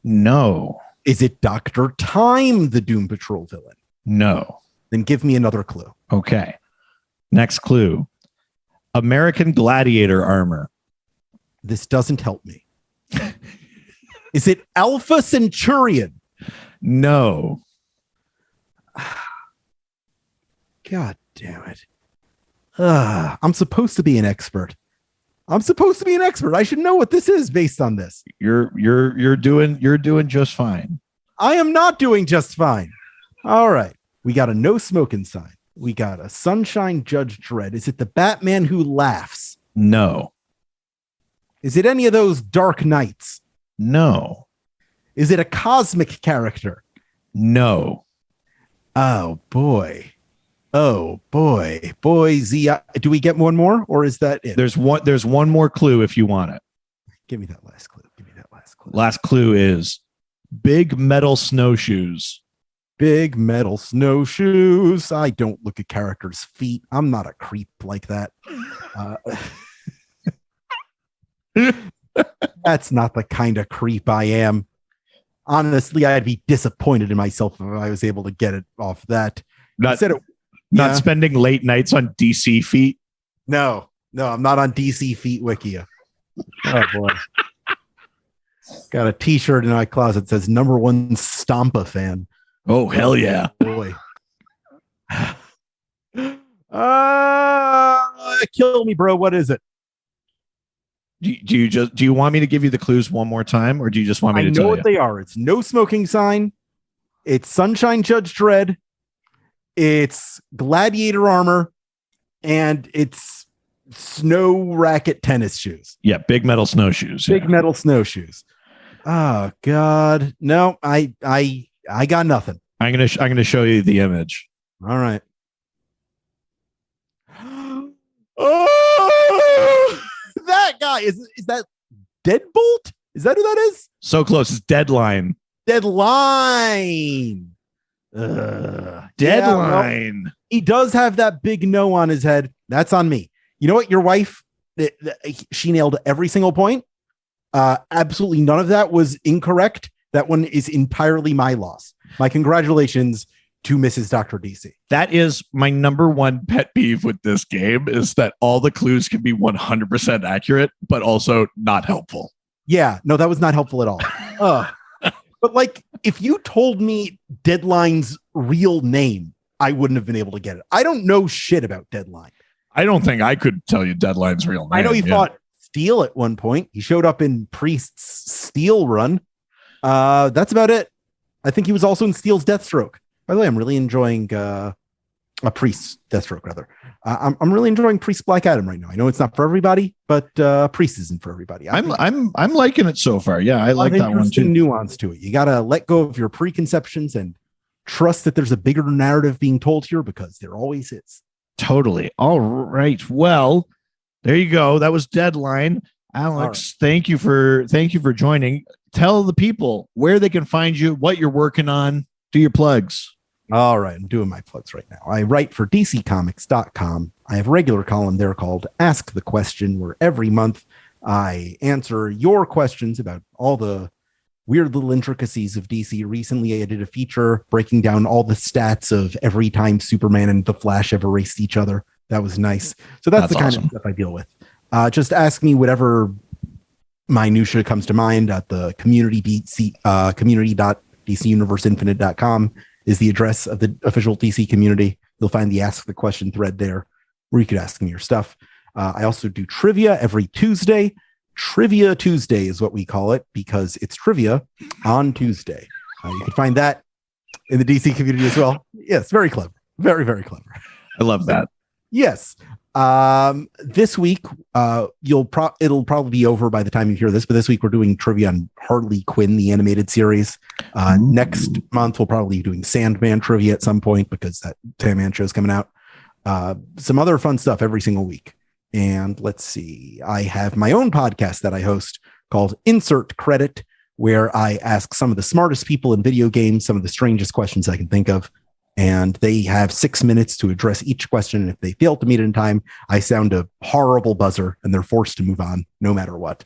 No. Is it Dr. Time, the Doom Patrol villain? No. Then give me another clue. Okay. Next clue. American Gladiator armor. This doesn't help me. Is it Alpha Centurion? No. God damn it. I'm supposed to be an expert. I should know what this is based on this. You're doing just fine. I am not doing just fine. All right. We got a no smoking sign. We got a Sunshine Judge Dredd. Is it the Batman who laughs? No. Is it any of those Dark Knights? No. Is it a cosmic character? No. Oh boy. Z. Do we get one more, or is that it? There's one more clue if you want it. Give me that last clue. Last clue is big metal snowshoes. Big metal snowshoes. I don't look at characters' feet. I'm not a creep like that. That's not the kind of creep I am. Honestly, I'd be disappointed in myself if I was able to get it off that. Not spending late nights on DC feet. No, I'm not on DC feet Wikia. Oh boy. Got a t-shirt in my closet that says #1 Stompa fan. Oh, hell yeah. Boy. Kill me, bro. What is it? Do you want me to give you the clues one more time, or do you just want me to tell you? I know what they are. It's no smoking sign. It's Sunshine Judge Dredd. It's gladiator armor, and it's snow racket tennis shoes. Yeah, big metal snowshoes. Big metal snowshoes. Oh God, no! I got nothing. I'm gonna show you the image. All right. Oh, that guy is that Deadbolt? Is that who that is? So close. It's Deadline. Deadline. Deadline. Yeah, well, he does have that big no on his head. That's on me. You know what? Your wife, she nailed every single point. Absolutely none of that was incorrect. That one is entirely my loss. My congratulations to Mrs. Dr. DC. That is my #1 pet peeve with this game, is that all the clues can be 100% accurate, but also not helpful. Yeah, no, that was not helpful at all. But like, if you told me Deadline's real name, I wouldn't have been able to get it. I don't know shit about Deadline. I don't think I could tell you Deadline's real name. I know he fought Steel at one point. He showed up in Priest's Steel run. That's about it. I think he was also in Steel's Deathstroke. By the way, I'm really enjoying a Priest's Deathstroke, rather. I'm really enjoying Priest Black Adam right now. I know it's not for everybody, but Priest isn't for everybody. I'm liking it so far. Yeah, I like that one too. Nuance to it. You got to let go of your preconceptions and trust that there's a bigger narrative being told here, because there always is. Totally. All right. Well, there you go. That was Deadline. Alex, thank you for joining. Tell the people where they can find you, what you're working on. Do your plugs. All right, I'm doing my plugs right now. I write for DCComics.com. I have a regular column there called Ask the Question, where every month I answer your questions about all the weird little intricacies of DC. Recently, I did a feature breaking down all the stats of every time Superman and the Flash ever raced each other. That was nice. So that's the kind of stuff I deal with. Just ask me whatever minutia comes to mind at the community.dcuniverseinfinite.com is the address of the official DC community. You'll find the Ask the Question thread there, where you could ask me your stuff. I also do trivia every Tuesday. Trivia Tuesday is what we call it, because it's trivia on Tuesday. You can find that in the DC community as well. Yes, very clever. Very, very clever. I love that. Yes. This week, it'll probably be over by the time you hear this, but this week we're doing trivia on Harley Quinn, the animated series. Next month, we'll probably be doing Sandman trivia at some point, because that Sandman show is coming out. some other fun stuff every single week. And let's see, I have my own podcast that I host called Insert Credit, where I ask some of the smartest people in video games some of the strangest questions I can think of. And they have 6 minutes to address each question. And if they fail to meet it in time, I sound a horrible buzzer and they're forced to move on no matter what.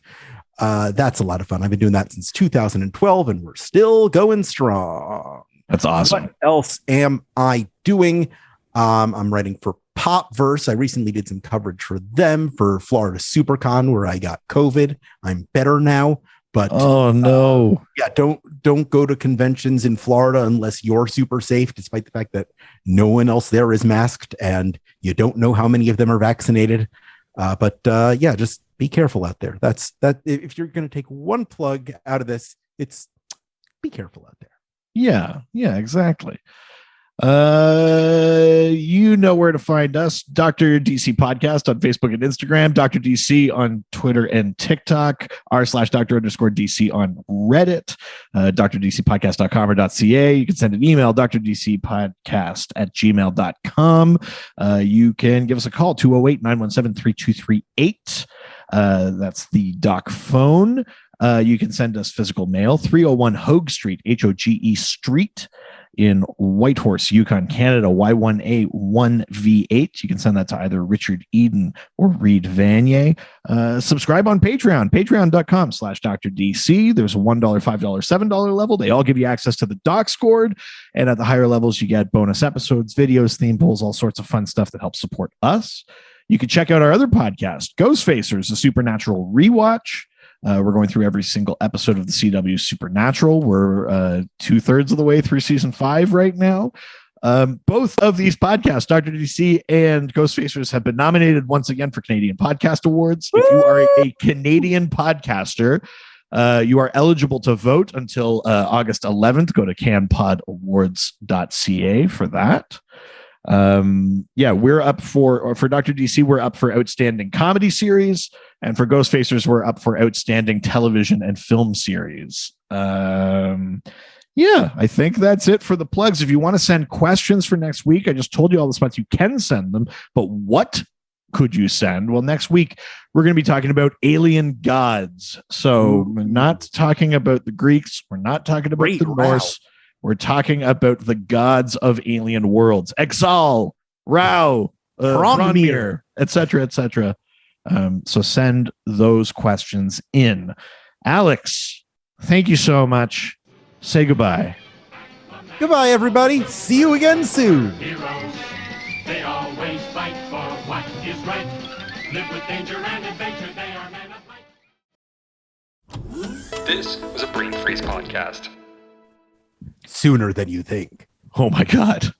That's a lot of fun. I've been doing that since 2012 and we're still going strong. That's awesome. What else am I doing? I'm writing for Popverse. I recently did some coverage for them for Florida SuperCon where I got COVID. I'm better now. But oh no, yeah, don't go to conventions in Florida unless you're super safe, despite the fact that no one else there is masked and you don't know how many of them are vaccinated. But yeah, just be careful out there. That's that. If you're going to take one plug out of this, it's be careful out there. Yeah, exactly. You know where to find us. Dr. DC Podcast on Facebook and Instagram, Dr. DC on Twitter and TikTok, r/Dr_DC on Reddit, drdcpodcast.com or .ca. You can send an email, drdcpodcast@gmail.com. You can give us a call, 208-917-3238. That's the doc phone. You can send us physical mail, 301 Hogue Street, Hoge Street, in Whitehorse, Yukon, Canada, Y1A1V8. You can send that to either Richard Eden or Reed Vanier. Subscribe on Patreon, patreon.com/DrDC. There's a $1, $5, $7 level. They all give you access to the doc scored. And at the higher levels, you get bonus episodes, videos, theme polls, all sorts of fun stuff that helps support us. You can check out our other podcast, Ghost Facers, a Supernatural rewatch. We're going through every single episode of the CW Supernatural. We're 2/3 of the way through season 5 right now. Both of these podcasts, Dr. DC and Ghost Facers, have been nominated once again for Canadian Podcast Awards. If you are a Canadian podcaster, you are eligible to vote until August 11th. Go to canpodawards.ca for that. We're up for Dr. DC, we're up for Outstanding Comedy Series, and for Ghost Facers, we're up for Outstanding Television and Film Series. I think that's it for the plugs. If you want to send questions for next week, I just told you all the spots you can send them, but what could you send? Well, next week, we're going to be talking about alien gods. So we're not talking about the Greeks. We're not talking about the Norse. We're talking about the gods of alien worlds. Exal, Rao, Branmir, etc., etc. So send those questions in. Alex, thank you so much. Say goodbye. Goodbye, everybody. See you again soon. Heroes, they always fight for what is right. Live with danger and adventure. They are men of light. This was a Brain Freeze podcast. Sooner than you think. Oh my God.